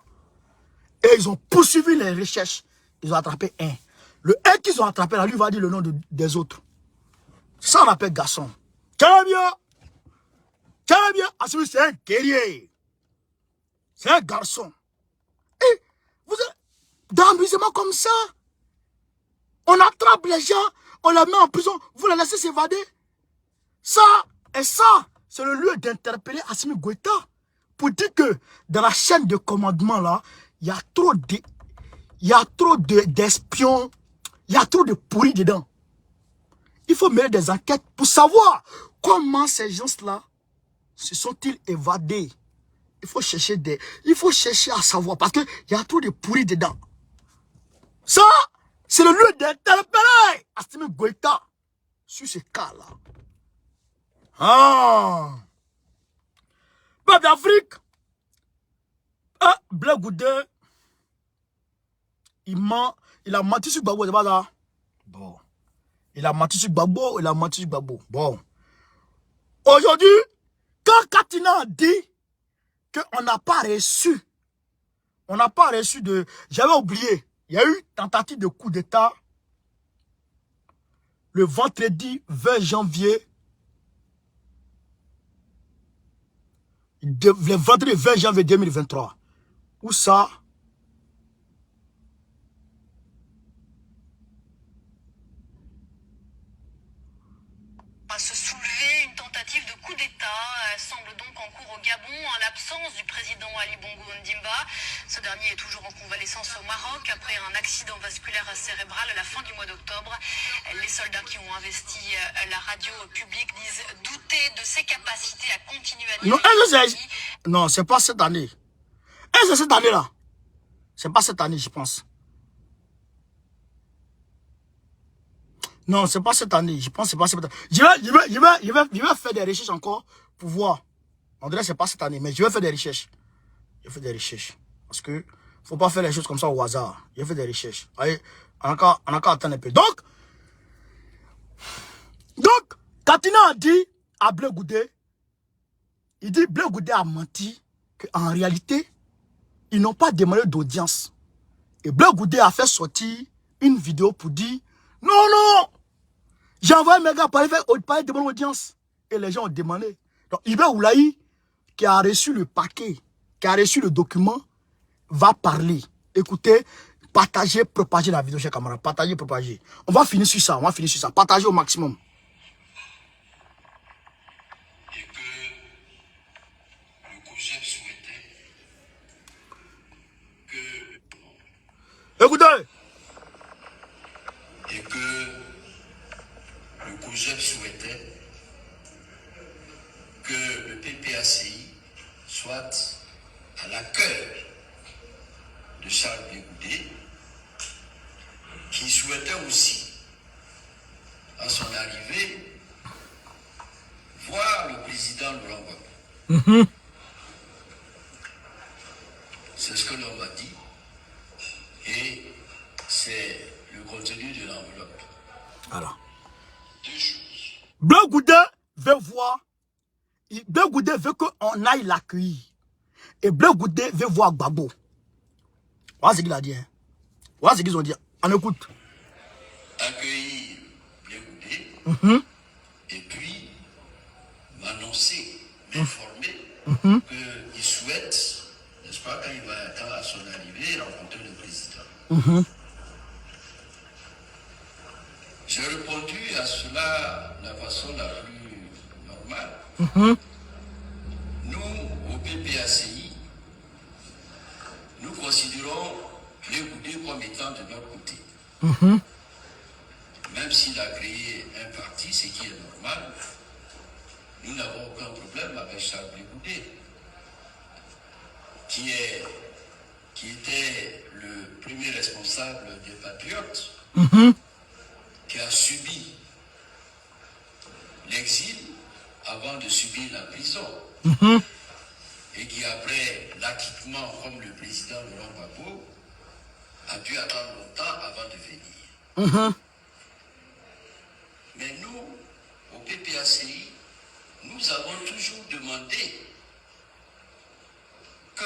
Et ils ont poursuivi les recherches. Ils ont attrapé un. Le un qu'ils ont attrapé, là, lui va dire le nom des autres. Ça, on appelle garçon. Tiens bien. Tiens bien. Assimi, c'est un guerrier. C'est un garçon. Et vous êtes dans l'amusement comme ça. On attrape les gens, on les met en prison, vous les laissez s'évader. Ça, et ça, c'est le lieu d'interpeller Assimi Goïta pour dire que dans la chaîne de commandement, là, il y a trop d'espions, il y a trop de pourris dedans. Il faut mener des enquêtes pour savoir comment ces gens-là se sont-ils évadés. Il faut chercher à savoir parce qu'il y a trop de pourris dedans. Ça, c'est le lieu d'interpeller Assimi Goïta sur ce cas-là. Ah! Peuple d'Afrique, Blé Goudé, il a menti sur Gbagbo, c'est pas ça? Bon. Il a menti sur Gbagbo, il a menti sur Gbagbo. Bon. Aujourd'hui, quand Katina dit qu'on n'a pas reçu, j'avais oublié, il y a eu tentative de coup d'État le vendredi 20 janvier. Le vendredi 20 janvier 2023. Où ça? À se soulever, une tentative de coup d'État semble donc en cours au Gabon en l'absence du président Ali Bongo Ondimba. Ce dernier est toujours en convalescence au Maroc après un accident vasculaire cérébral à la fin du mois d'octobre. Les soldats qui ont investi la radio publique disent douter de ses capacités à continuer à diriger. Non, c'est pas cette année. Et c'est cette année-là. C'est pas cette année, je pense. Non, c'est pas cette année. Je pense que c'est pas cette année. Je vais faire des recherches encore pour voir. On dirait que c'est pas cette année, mais je vais faire des recherches. Je vais faire des recherches. Parce que faut pas faire les choses comme ça au hasard. Je vais faire des recherches. Allez, on a qu'à attendre un peu. Donc, Katina a dit à Blé Goudé, il dit Blé Goudé a menti, qu'en réalité, ils n'ont pas demandé d'audience. Et Blé Goudé a fait sortir une vidéo pour dire, non, j'ai envoyé mes gars pour aller demander audience. Et les gens ont demandé. Donc, Ibé Oulaï, qui a reçu le paquet, qui a reçu le document, va parler. Écoutez, partagez, propagez la vidéo, chers camarades. Partagez, propagez. On va finir sur ça, Partagez au maximum. Et que le COJEP souhaitait que... Écoutez. Et que le COJEP souhaitait que le PPACI soit à l'accueil de Charles Blé Goudé, qui souhaitait aussi, à son arrivée, voir le président Laurent Gbagbo. C'est ce que l'on m'a dit, et c'est le contenu de l'enveloppe. Voilà. Deux choses. Blé Goudé veut voir. Blé Goudé veut qu'on aille l'accueillir. Et Blé Goudé veut voir Gbagbo. Voilà ce qu'il a dit. Hein. Voilà ce qu'ils ont dit. On écoute. Accueillir Blé Goudé, et puis m'annoncer, m'informer qu'il souhaite, n'est-ce pas, quand il va attendre à son arrivée, rencontrer le président. J'ai répondu à cela de la façon la plus normale. Nous, au PPACI, nous considérons Blé Goudé comme étant de notre côté. Même s'il a créé un parti, ce qui est normal, nous n'avons aucun problème avec Charles Blé Goudé, qui était le premier responsable des Patriotes, qui a subi de subir la prison. Et qui, après l'acquittement comme le président Laurent Gbagbo, a dû attendre longtemps avant de venir. Mais nous, au PPACI, nous avons toujours demandé que,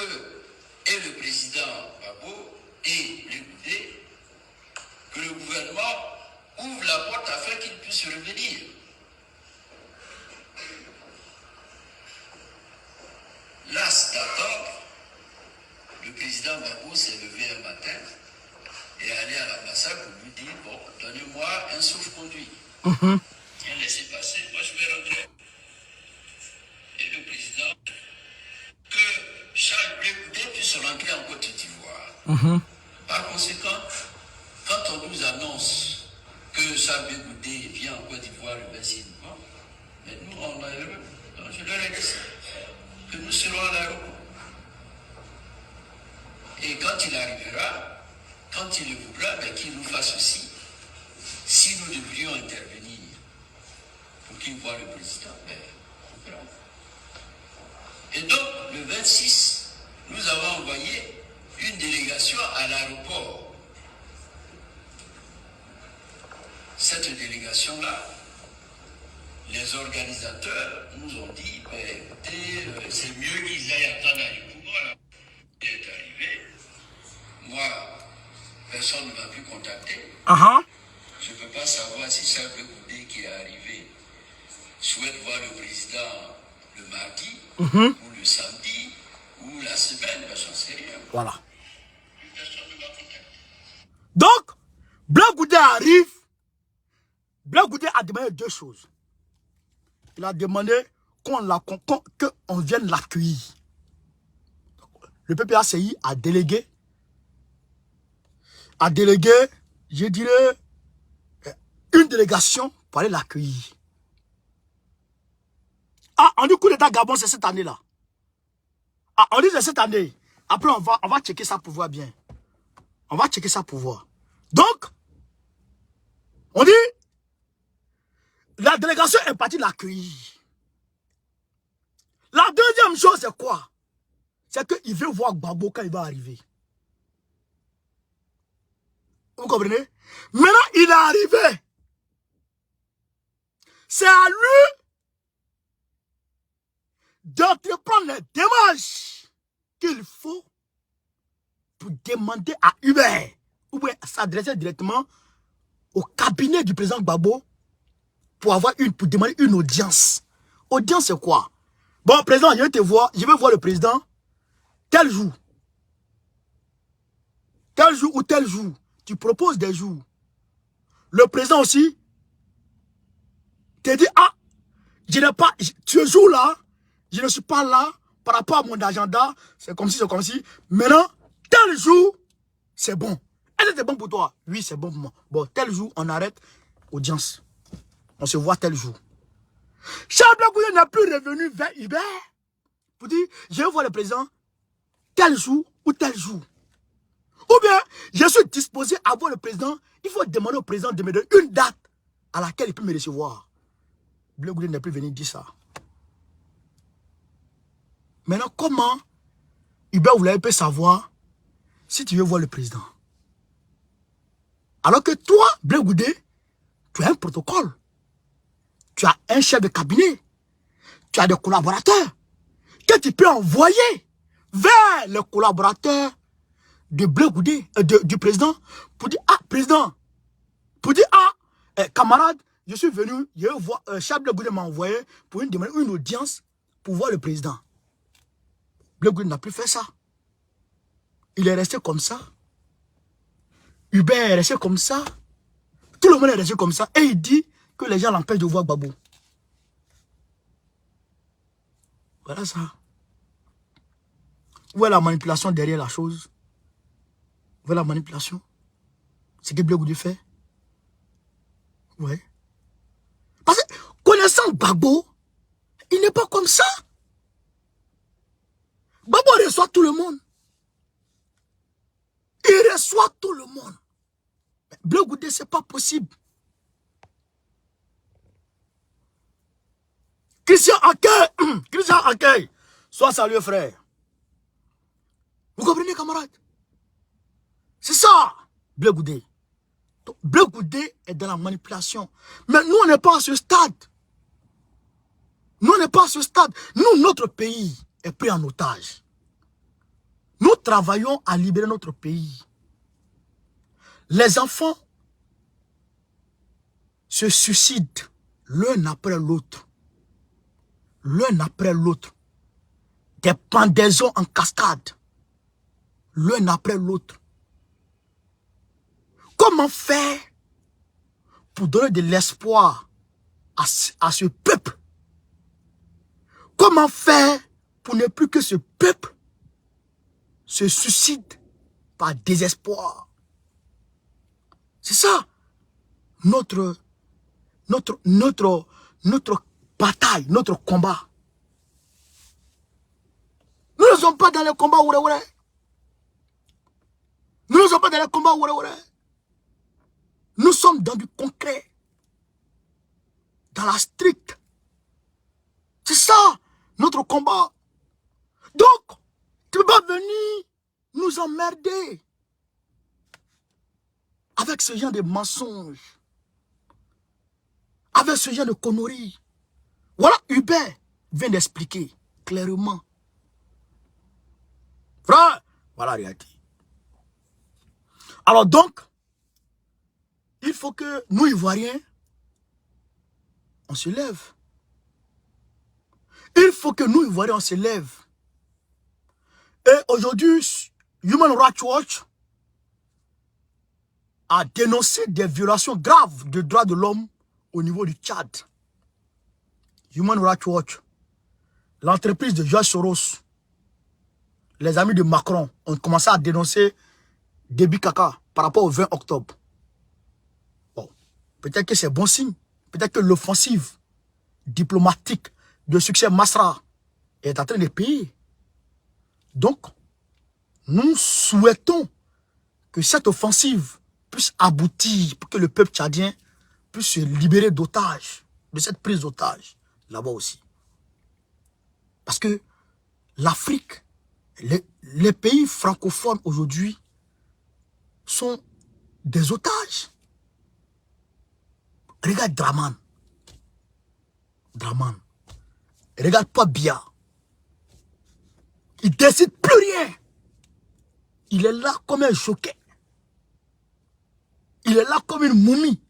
et le président Gbagbo et les Goudé, que le gouvernement ouvre la porte afin qu'il puisse revenir. Las d'attendre, le président Gbagbo s'est levé un matin et est allé à l'ambassade pour lui dire, bon, donnez-moi un sauf-conduit. Un laissez-passer, moi je vais rentrer. Et le président, que Charles Blé Goudé puisse rentrer en Côte d'Ivoire. Par conséquent, quand on nous annonce que Charles Blé Goudé vient en Côte d'Ivoire le 26 novembre, mais nous on est heureux. Donc je leur ai dit que nous serons à l'aéroport. Et quand il arrivera, quand il le voudra, ben, qu'il nous fasse aussi. Si nous devrions intervenir pour qu'il voie le président, ben, on verra. Et donc, le 26, nous avons envoyé une délégation à l'aéroport. Cette délégation-là, les organisateurs nous ont dit, ben, écoutez, c'est mieux qu'ils aillent attendre à l'aéroport. Il est arrivé. Moi, personne ne m'a pu contacter. Je ne peux pas savoir si Charles Blé Goudé qui est arrivé souhaite voir le président le mardi, ou le samedi, ou la semaine, ben, j'en sais rien. Voilà. Personne ne m'a contacté. Donc, Blé Goudé arrive. Blé Goudé a demandé deux choses. Il a demandé qu'on vienne l'accueillir. Le PPACI a délégué, je dirais, une délégation pour aller l'accueillir. Ah, on dit coup d'état Gabon, c'est cette année-là. Ah, on dit c'est cette année. Après, on va checker ça pour voir bien. On va checker ça pour voir. Donc, on dit, la délégation est partie l'accueillir. La deuxième chose, c'est quoi? C'est qu'il veut voir Gbagbo quand il va arriver. Vous comprenez? Maintenant, il est arrivé. C'est à lui d'entreprendre les démarches qu'il faut pour demander à Hubert ou bien s'adresser directement au cabinet du président Gbagbo pour demander une audience. Audience, c'est quoi? Bon, président, je vais voir le président tel jour. Tel jour ou tel jour. Tu proposes des jours. Le président aussi te dit, ah, je n'ai pas, ce jour-là, je ne suis pas là par rapport à mon agenda. C'est comme si. Maintenant, tel jour, c'est bon. Est-ce que c'est bon pour toi? Oui, c'est bon pour moi. Bon, tel jour, on arrête audience. On se voit tel jour. Charles Blé Goudé n'est plus revenu vers Hubert pour dire, je vais voir le président tel jour ou tel jour. Ou bien, je suis disposé à voir le président. Il faut demander au président de me donner une date à laquelle il peut me recevoir. Blé Goudé n'est plus venu dire ça. Maintenant, comment Hubert Oulaye peut savoir si tu veux voir le président? Alors que toi, Blé Goudé, tu as un protocole. Tu as un chef de cabinet. Tu as des collaborateurs que tu peux envoyer vers les collaborateurs de Blé Goudé, du président, pour dire, ah, président, pour dire, ah, camarade, je suis venu, je veux voir, Charles Blé Goudé m'a envoyé pour demander une audience pour voir le président. Blé Goudé n'a plus fait ça. Il est resté comme ça. Hubert est resté comme ça. Tout le monde est resté comme ça. Et il dit que les gens l'empêchent de voir Gbagbo. Voilà ça. Où est la manipulation derrière la chose? Où est la manipulation? C'est ce que Blé Goudé fait. Ouais. Parce que, connaissant Gbagbo, il n'est pas comme ça. Gbagbo reçoit tout le monde. Il reçoit tout le monde. Blé Goudé, c'est pas possible. Christian Akey, Christian Akey, sois salué frère. Vous comprenez camarades? C'est ça, Blé Goudé. Blé Goudé est dans la manipulation. Mais nous, on n'est pas à ce stade. Nous, on n'est pas à ce stade. Nous, notre pays est pris en otage. Nous travaillons à libérer notre pays. Les enfants se suicident l'un après l'autre. L'un après l'autre. Des pendaisons en cascade. L'un après l'autre. Comment faire pour donner de l'espoir à ce peuple? Comment faire pour ne plus que ce peuple se suicide par désespoir? C'est ça notre bataille, notre combat. Nous ne sommes pas dans le combat oué. Nous ne sommes pas dans le combat oué. Nous sommes dans du concret. Dans la stricte. C'est ça, notre combat. Donc, tu ne peux pas venir nous emmerder avec ce genre de mensonges. Avec ce genre de conneries. Voilà, Hubert vient d'expliquer clairement. Frère, voilà la réalité. Alors donc, il faut que nous, Ivoiriens, on se lève. Il faut que nous, Ivoiriens, on se lève. Et aujourd'hui, Human Rights Watch a dénoncé des violations graves des droits de l'homme au niveau du Tchad. Human Rights Watch, l'entreprise de George Soros, les amis de Macron ont commencé à dénoncer Déby Kaka par rapport au 20 octobre. Bon, peut-être que c'est bon signe. Peut-être que l'offensive diplomatique de succès Masra est en train de payer. Donc, nous souhaitons que cette offensive puisse aboutir pour que le peuple tchadien puisse se libérer d'otages, de cette prise d'otages, là-bas aussi. Parce que l'Afrique, les pays francophones aujourd'hui sont des otages. Regarde Draman. Draman. Regarde pas Biya. Il décide plus rien. Il est là comme un jockey. Il est là comme une momie.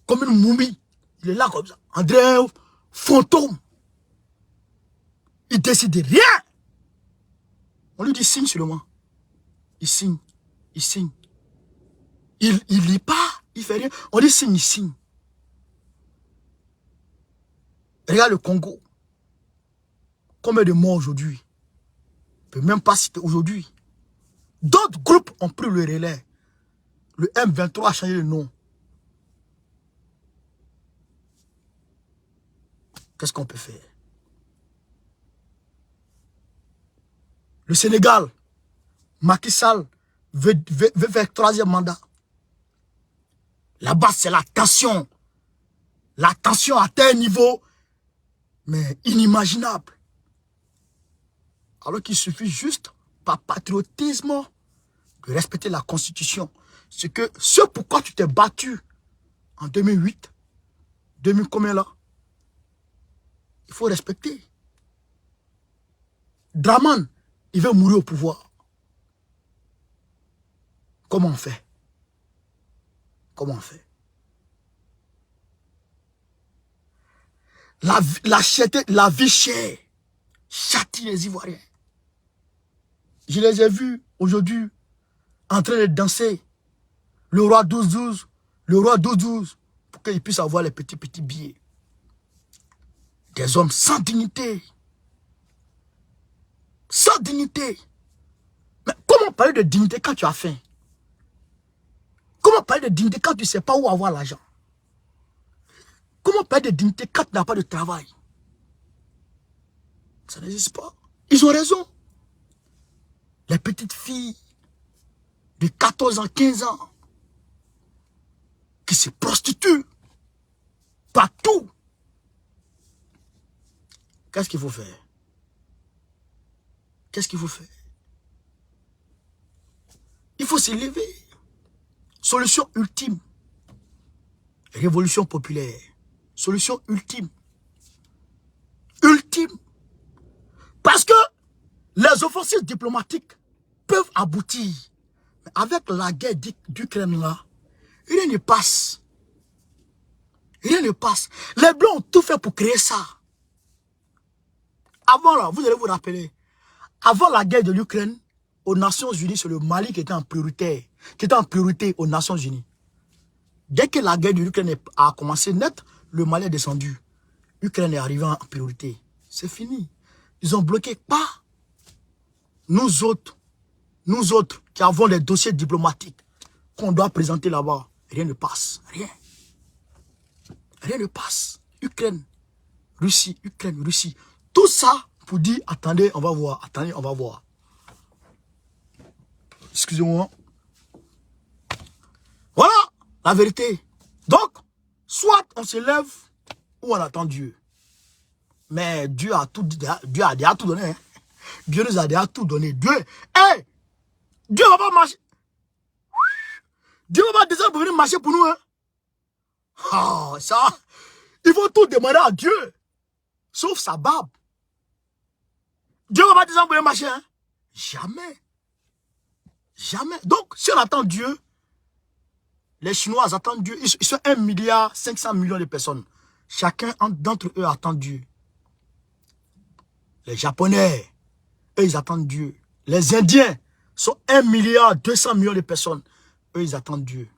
Comme une momie. Il est là comme ça. André, un fantôme. Il décide rien. On lui dit signe seulement. Il signe. Il signe. Il lit pas. Il fait rien. On dit signe, il signe. Regarde le Congo. Combien de morts aujourd'hui? Je ne peux même pas citer aujourd'hui. D'autres groupes ont pris le relais. Le M23 a changé de nom. Qu'est-ce qu'on peut faire? Le Sénégal, Macky Sall veut faire troisième mandat. Là-bas, c'est la tension. La tension à tel niveau, mais inimaginable. Alors qu'il suffit juste, par patriotisme, de respecter la Constitution. C'est que ce pourquoi tu t'es battu en 2008, 2000 combien là, il faut respecter. Draman, il veut mourir au pouvoir. Comment on fait? Comment on fait? La vie chère châtie les Ivoiriens. Je les ai vus aujourd'hui en train de danser le roi 12-12, le roi 12-12, pour qu'ils puissent avoir les petits billets. Des hommes sans dignité. Sans dignité. Mais comment parler de dignité quand tu as faim? Comment parler de dignité quand tu ne sais pas où avoir l'argent? Comment parler de dignité quand tu n'as pas de travail? Ça n'existe pas. Ils ont raison. Les petites filles de 14 ans, 15 ans qui se prostituent partout. Qu'est-ce qu'il faut faire? Qu'est-ce qu'il faut faire? Il faut s'élever. Solution ultime. Révolution populaire. Solution ultime. Ultime. Parce que les offensives diplomatiques peuvent aboutir. Mais avec la guerre d'Ukraine là, rien ne passe. Rien ne passe. Les Blancs ont tout fait pour créer ça. Avant là, vous allez vous rappeler, avant la guerre de l'Ukraine, aux Nations Unies, c'est le Mali qui était en priorité aux Nations Unies. Dès que la guerre de l'Ukraine a commencé net, le Mali est descendu. L'Ukraine est arrivée en priorité. C'est fini. Ils ont bloqué pas. Nous autres qui avons les dossiers diplomatiques qu'on doit présenter là-bas, rien ne passe. Rien. Rien ne passe. Ukraine, Russie, Ukraine, Russie. Tout ça pour dire, attendez, on va voir. Attendez, on va voir. Excusez-moi. Voilà la vérité. Donc, soit on se lève ou on attend Dieu. Mais Dieu a tout donné. Hein. Dieu nous a déjà tout donné. Dieu va pas marcher. Dieu va pas déjà venir marcher pour nous. Hein. Ah, ça, il faut tout demander à Dieu. Sauf sa barbe. Dieu va pas déjà venir marcher. Hein. Jamais. Jamais. Donc, si on attend Dieu, les Chinois attendent Dieu. Ils sont 1,5 milliard de personnes. Chacun d'entre eux attend Dieu. Les Japonais, eux, ils attendent Dieu. Les Indiens sont 1,2 milliard de personnes. Eux, ils attendent Dieu.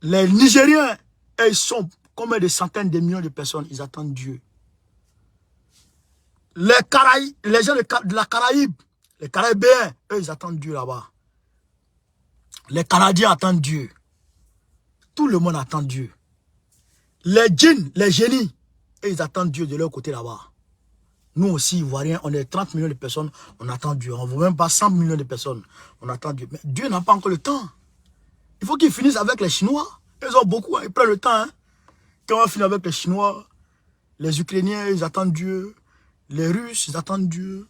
Les Nigériens, eux, ils sont combien de centaines de millions de personnes. Ils attendent Dieu. Les gens de la Caraïbe, les Caraïbéens, eux, ils attendent Dieu là-bas. Les Canadiens attendent Dieu. Tout le monde attend Dieu. Les djinns, les génies, eux, ils attendent Dieu de leur côté là-bas. Nous aussi, Ivoiriens, on est 30 millions de personnes, on attend Dieu. On ne veut même pas 100 millions de personnes, on attend Dieu. Mais Dieu n'a pas encore le temps. Il faut qu'ils finissent avec les Chinois. Ils ont beaucoup, hein, ils prennent le temps. Hein. Quand on va finir avec les Chinois, les Ukrainiens, ils attendent Dieu. Les Russes, ils attendent Dieu.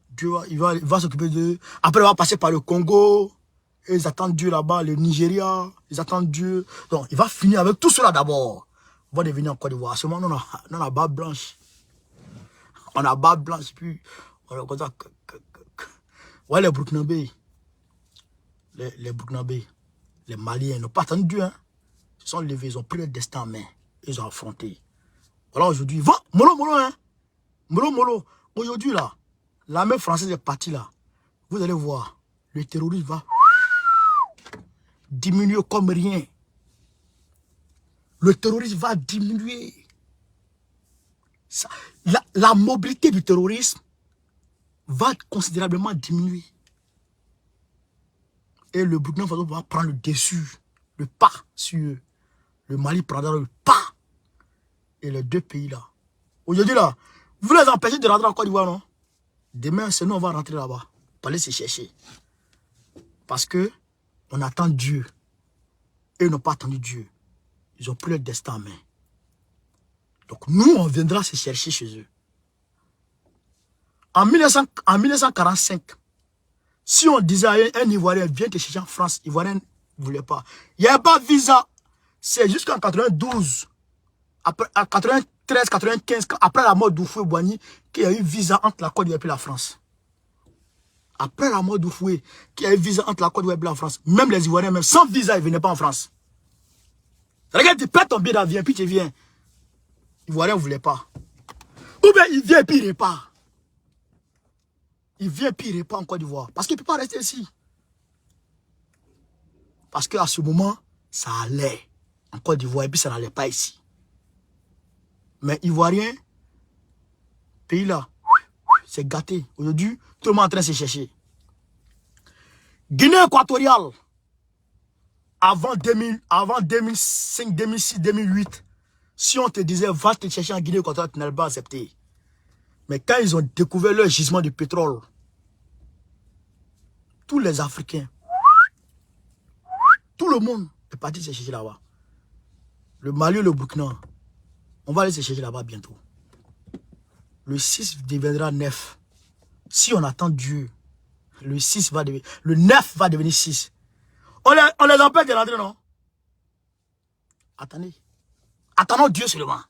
Dieu, il va s'occuper d'eux. Après, il va passer par le Congo. Et ils attendent Dieu là-bas. Le Nigeria, ils attendent Dieu. Donc, il va finir avec tout cela d'abord. On va devenir en Côte d'Ivoire. Seulement, on a barbe blanche. On a barbe blanche. Puis, on a comme ça. Ouais, les Burkinabés. Les Burkinabés. Les Maliens n'ont pas attendu Dieu. Hein. Ils se sont levés, ils ont pris leur destin en main. Ils ont affronté. Voilà, aujourd'hui, va, mollo, hein. Mollo. Aujourd'hui, là, l'armée française est partie, là. Vous allez voir, le terrorisme va diminuer comme rien. Le terrorisme va diminuer. Ça, la mobilité du terrorisme va considérablement diminuer. Et le Burkina Faso va prendre le dessus, le pas sur eux. Le Mali prendra le pas. Et les deux pays là. Aujourd'hui là, vous les empêchez de rentrer en Côte d'Ivoire, non? Demain, c'est nous, on va rentrer là-bas. Pour aller se chercher. Parce que on attend Dieu. Et ils n'ont pas attendu Dieu. Ils ont pris leur destin en main. Donc nous, on viendra se chercher chez eux. En 1945, si on disait à un Ivoirien, viens te chercher en France, Ivoirien ne voulait pas. Il n'y avait pas de visa. C'est jusqu'en 92, après, en 93, 95, après la mort d'Houphouët-Boigny, qu'il y a eu visa entre la Côte d'Ivoire et la France. Après la mort d'Houphouët, qu'il y a eu visa entre la Côte d'Ivoire et la France. Même les Ivoiriens, même sans visa, ils ne venaient pas en France. Regarde, tu perds ton billet d'avion, puis tu viens. Ivoirien ne voulait pas. Ou bien il vient et puis il repart. Il vient et puis il repart en Côte d'Ivoire. Parce qu'il ne peut pas rester ici. Parce qu'à ce moment, ça allait en Côte d'Ivoire et puis ça n'allait pas ici. Mais Ivoirien, pays là, c'est gâté. Aujourd'hui, tout le monde est en train de se chercher. Guinée équatoriale, avant 2005, 2006, 2008, si on te disait, va te chercher en Guinée équatoriale, tu n'allais pas accepter. Mais quand ils ont découvert leur gisement de pétrole, tous les Africains, tout le monde est parti se chercher là-bas. Le Mali, le Burkina, on va aller se chercher là-bas bientôt. le 6 deviendra 9. Si on attend Dieu, le 6 va devenir, le 9 va devenir 6. On les empêche de rentrer, non? Attendez. Attendons Dieu seulement.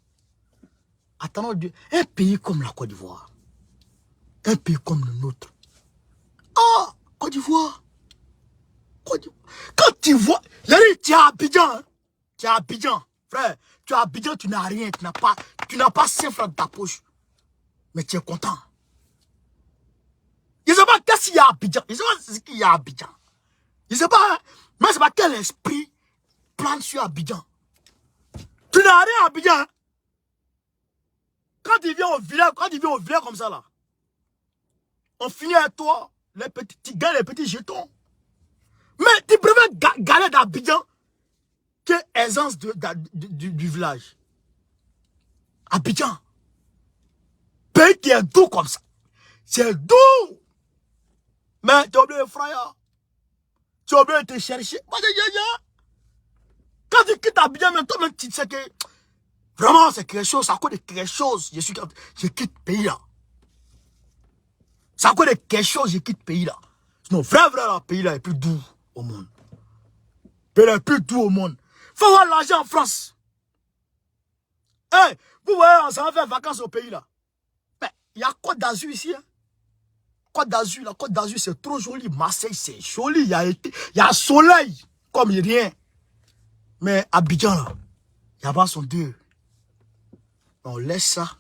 Attendons Dieu. Un pays comme la Côte d'Ivoire, un pays comme le nôtre. Ah, Côte d'Ivoire. Quand tu vois, tu es à Abidjan, hein? Tu es à Abidjan, frère. Tu es à Abidjan, tu n'as rien, tu n'as pas 5 francs dans ta poche. Mais tu es content. Je ne sais pas qu'est-ce qu'il y a à Abidjan. Je ne sais pas ce qu'il y a à Abidjan. Je ne sais pas, hein? Mais je ne sais pas quel esprit plane sur Abidjan. Tu n'as rien à Abidjan. Hein? Quand il vient au village, comme ça là, on finit avec toi, tu gagnes les petits jetons. Mais tu préfères gagner d'Abidjan que aisance du village. Abidjan. Pays qui est doux comme ça. C'est doux. Mais tu as oublié frère. Tu as oublié de te chercher. Quand tu quittes Abidjan, même toi-même, tu sais que vraiment c'est quelque chose, à cause de quelque chose, je quitte le pays là. C'est à cause de quelque chose, je quitte le pays là. Sinon, vrai, le pays là est plus doux au monde. Le pays là est plus doux au monde. Faut avoir l'argent en France. Hey, vous voyez, on s'en va faire vacances au pays là. Mais il y a Côte d'Azur ici. Hein? Côte d'Azur, la Côte d'Azur c'est trop joli. Marseille c'est joli, il y a soleil comme rien. Mais Abidjan là, il n'y a pas son Dieu. On laisse ça,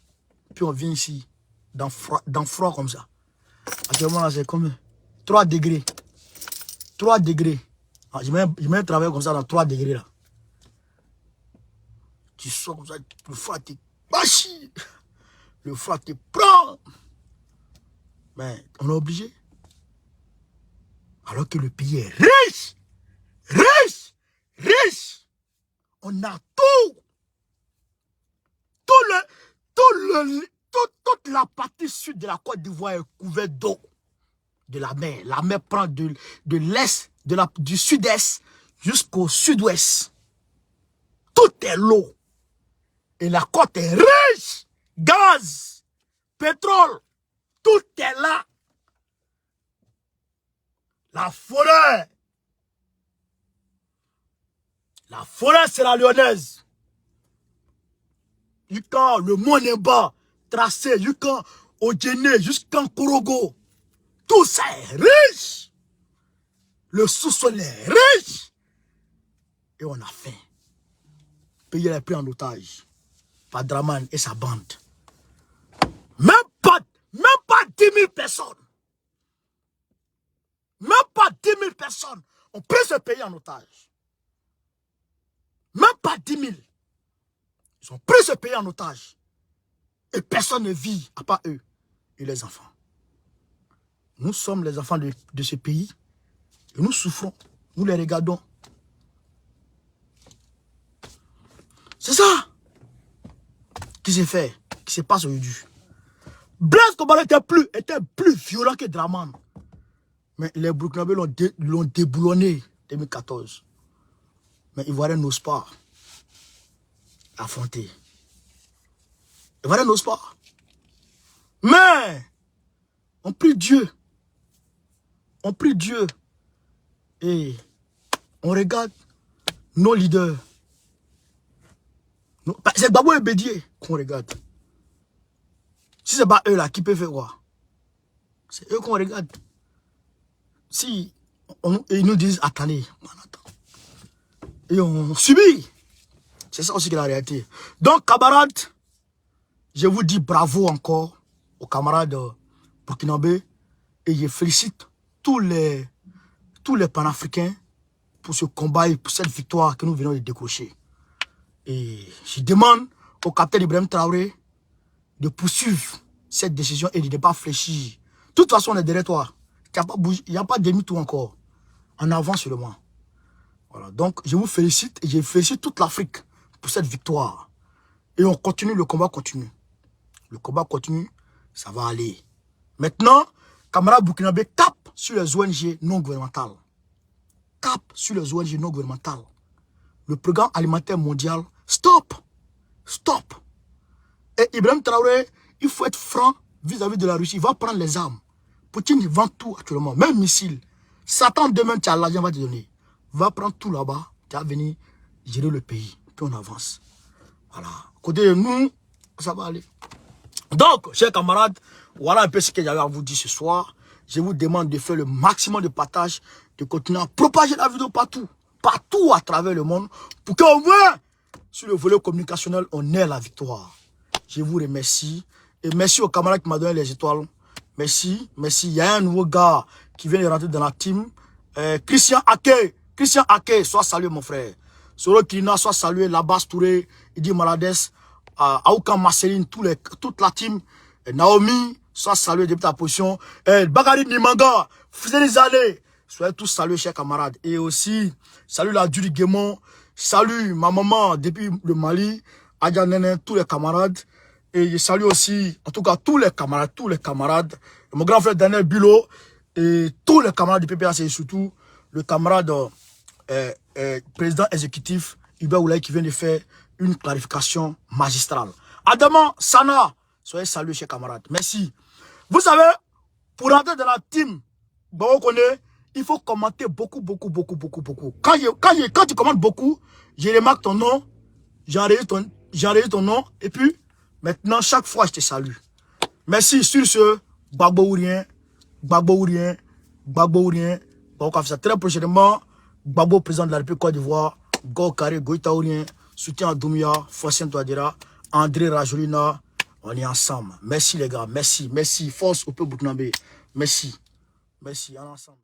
puis on vient ici, dans froid comme ça. Actuellement là c'est comme 3 degrés. 3 degrés. Ah, je mets travailler comme ça dans 3 degrés là. Tu sors comme ça, le froid te bâchit. Le froid te prend. Mais on est obligé. Alors que le pays est riche. Riche. Riche. On a tout. Toute la partie sud de la Côte d'Ivoire est couverte d'eau. De la mer. La mer prend de l'est, du sud-est jusqu'au sud-ouest. Tout est l'eau. Et la côte est riche. Gaz, pétrole, tout est là. La forêt. La forêt sierra-léonaise. Jusqu'à le Monemba, tracé, jusqu'à Odjene, jusqu'à Korogo. Tout ça est riche. Le sous-sol est riche. Et on a faim. Le pays est pris en otage par Draman et sa bande. Même pas 10 000 personnes. Même pas 10 000 personnes ont pris ce pays en otage. Même pas 10 000. Ils ont pris ce pays en otage. Et personne ne vit à part eux et les enfants. Nous sommes les enfants de ce pays. Et nous souffrons. Nous les regardons. C'est ça qui s'est fait, qui se passe aujourd'hui. Blaise Compaoré était plus violent que Draman. Mais les Burkinabés l'ont déboulonné en 2014. Mais Ivoiriens n'osent pas affronter. Ivoiriens n'osent pas. Mais on prie Dieu. On prie Dieu. Et on regarde nos leaders. C'est Gbagbo et Bédié qu'on regarde. Si c'est pas eux là, qui peut faire quoi? C'est eux qu'on regarde. Si ils nous disent attendez, on attend. Et on subit. C'est ça aussi que la réalité. Donc, camarades, je vous dis bravo encore aux camarades burkinabés et je félicite tous les panafricains pour ce combat et pour cette victoire que nous venons de décrocher. Et je demande au capitaine Ibrahim Traoré de poursuivre cette décision et de ne pas fléchir. De toute façon, on est derrière toi. Il n'y a pas de demi-tour encore. En avant seulement. Voilà. Donc, je vous félicite et je félicite toute l'Afrique pour cette victoire. Et on continue, le combat continue. Le combat continue, ça va aller. Maintenant, camarades burkinabés, cap sur les ONG non gouvernementales. Cap sur les ONG non gouvernementales. Le programme alimentaire mondial, stop. Stop. Et Ibrahim Traoré, il faut être franc vis-à-vis de la Russie. Il va prendre les armes. Poutine vend tout actuellement, même missile. Satan, demain, tu as l'argent, va te donner. Va prendre tout là-bas, tu vas venir gérer le pays. Puis on avance. Voilà. Côté de nous, ça va aller. Donc, chers camarades, voilà un peu ce que j'avais à vous dire ce soir. Je vous demande de faire le maximum de partage, de continuer à propager la vidéo partout. Partout à travers le monde. Pour qu'au moins, sur le volet communicationnel, on ait la victoire. Je vous remercie. Et merci aux camarades qui m'ont donné les étoiles. Merci, merci. Il y a un nouveau gars qui vient de rentrer dans la team. Christian Ake. Christian Ake, sois salué mon frère. Soro Kirina, sois salué. Labas Touré, Idi Malades, Aoukan Marceline, toute la team. Naomi, sois salué depuis ta position. Bagari Nimanga, faisez les allées. Soyez tous salués, chers camarades. Et aussi, salut la Duri Guémon. Salut ma maman depuis le Mali. Adja Nene, tous les camarades. Et je salue aussi, en tout cas, tous les camarades. Mon grand frère Daniel Bilo. Et tous les camarades du PPAC, et surtout le camarade président exécutif Hubert Oulaye qui vient de faire une clarification magistrale. Adama Sana, soyez salués, chers camarades. Merci. Vous savez, pour entrer dans la team, il faut commenter beaucoup. Quand tu commentes beaucoup, je remarque ton nom, j'enregistre ton nom, et puis, maintenant, chaque fois, je te salue. Merci. Sur ce, Gbagbo ou rien. Donc, on fait ça très prochainement. Gbagbo, président de la République Côte d'Ivoire. Go Carré, Goïta ou rien. Soutien à Doumia, Fossien Touadira, André Rajolina. On est ensemble. Merci les gars. Merci. Force au peuple burkinabé. Merci. On est ensemble.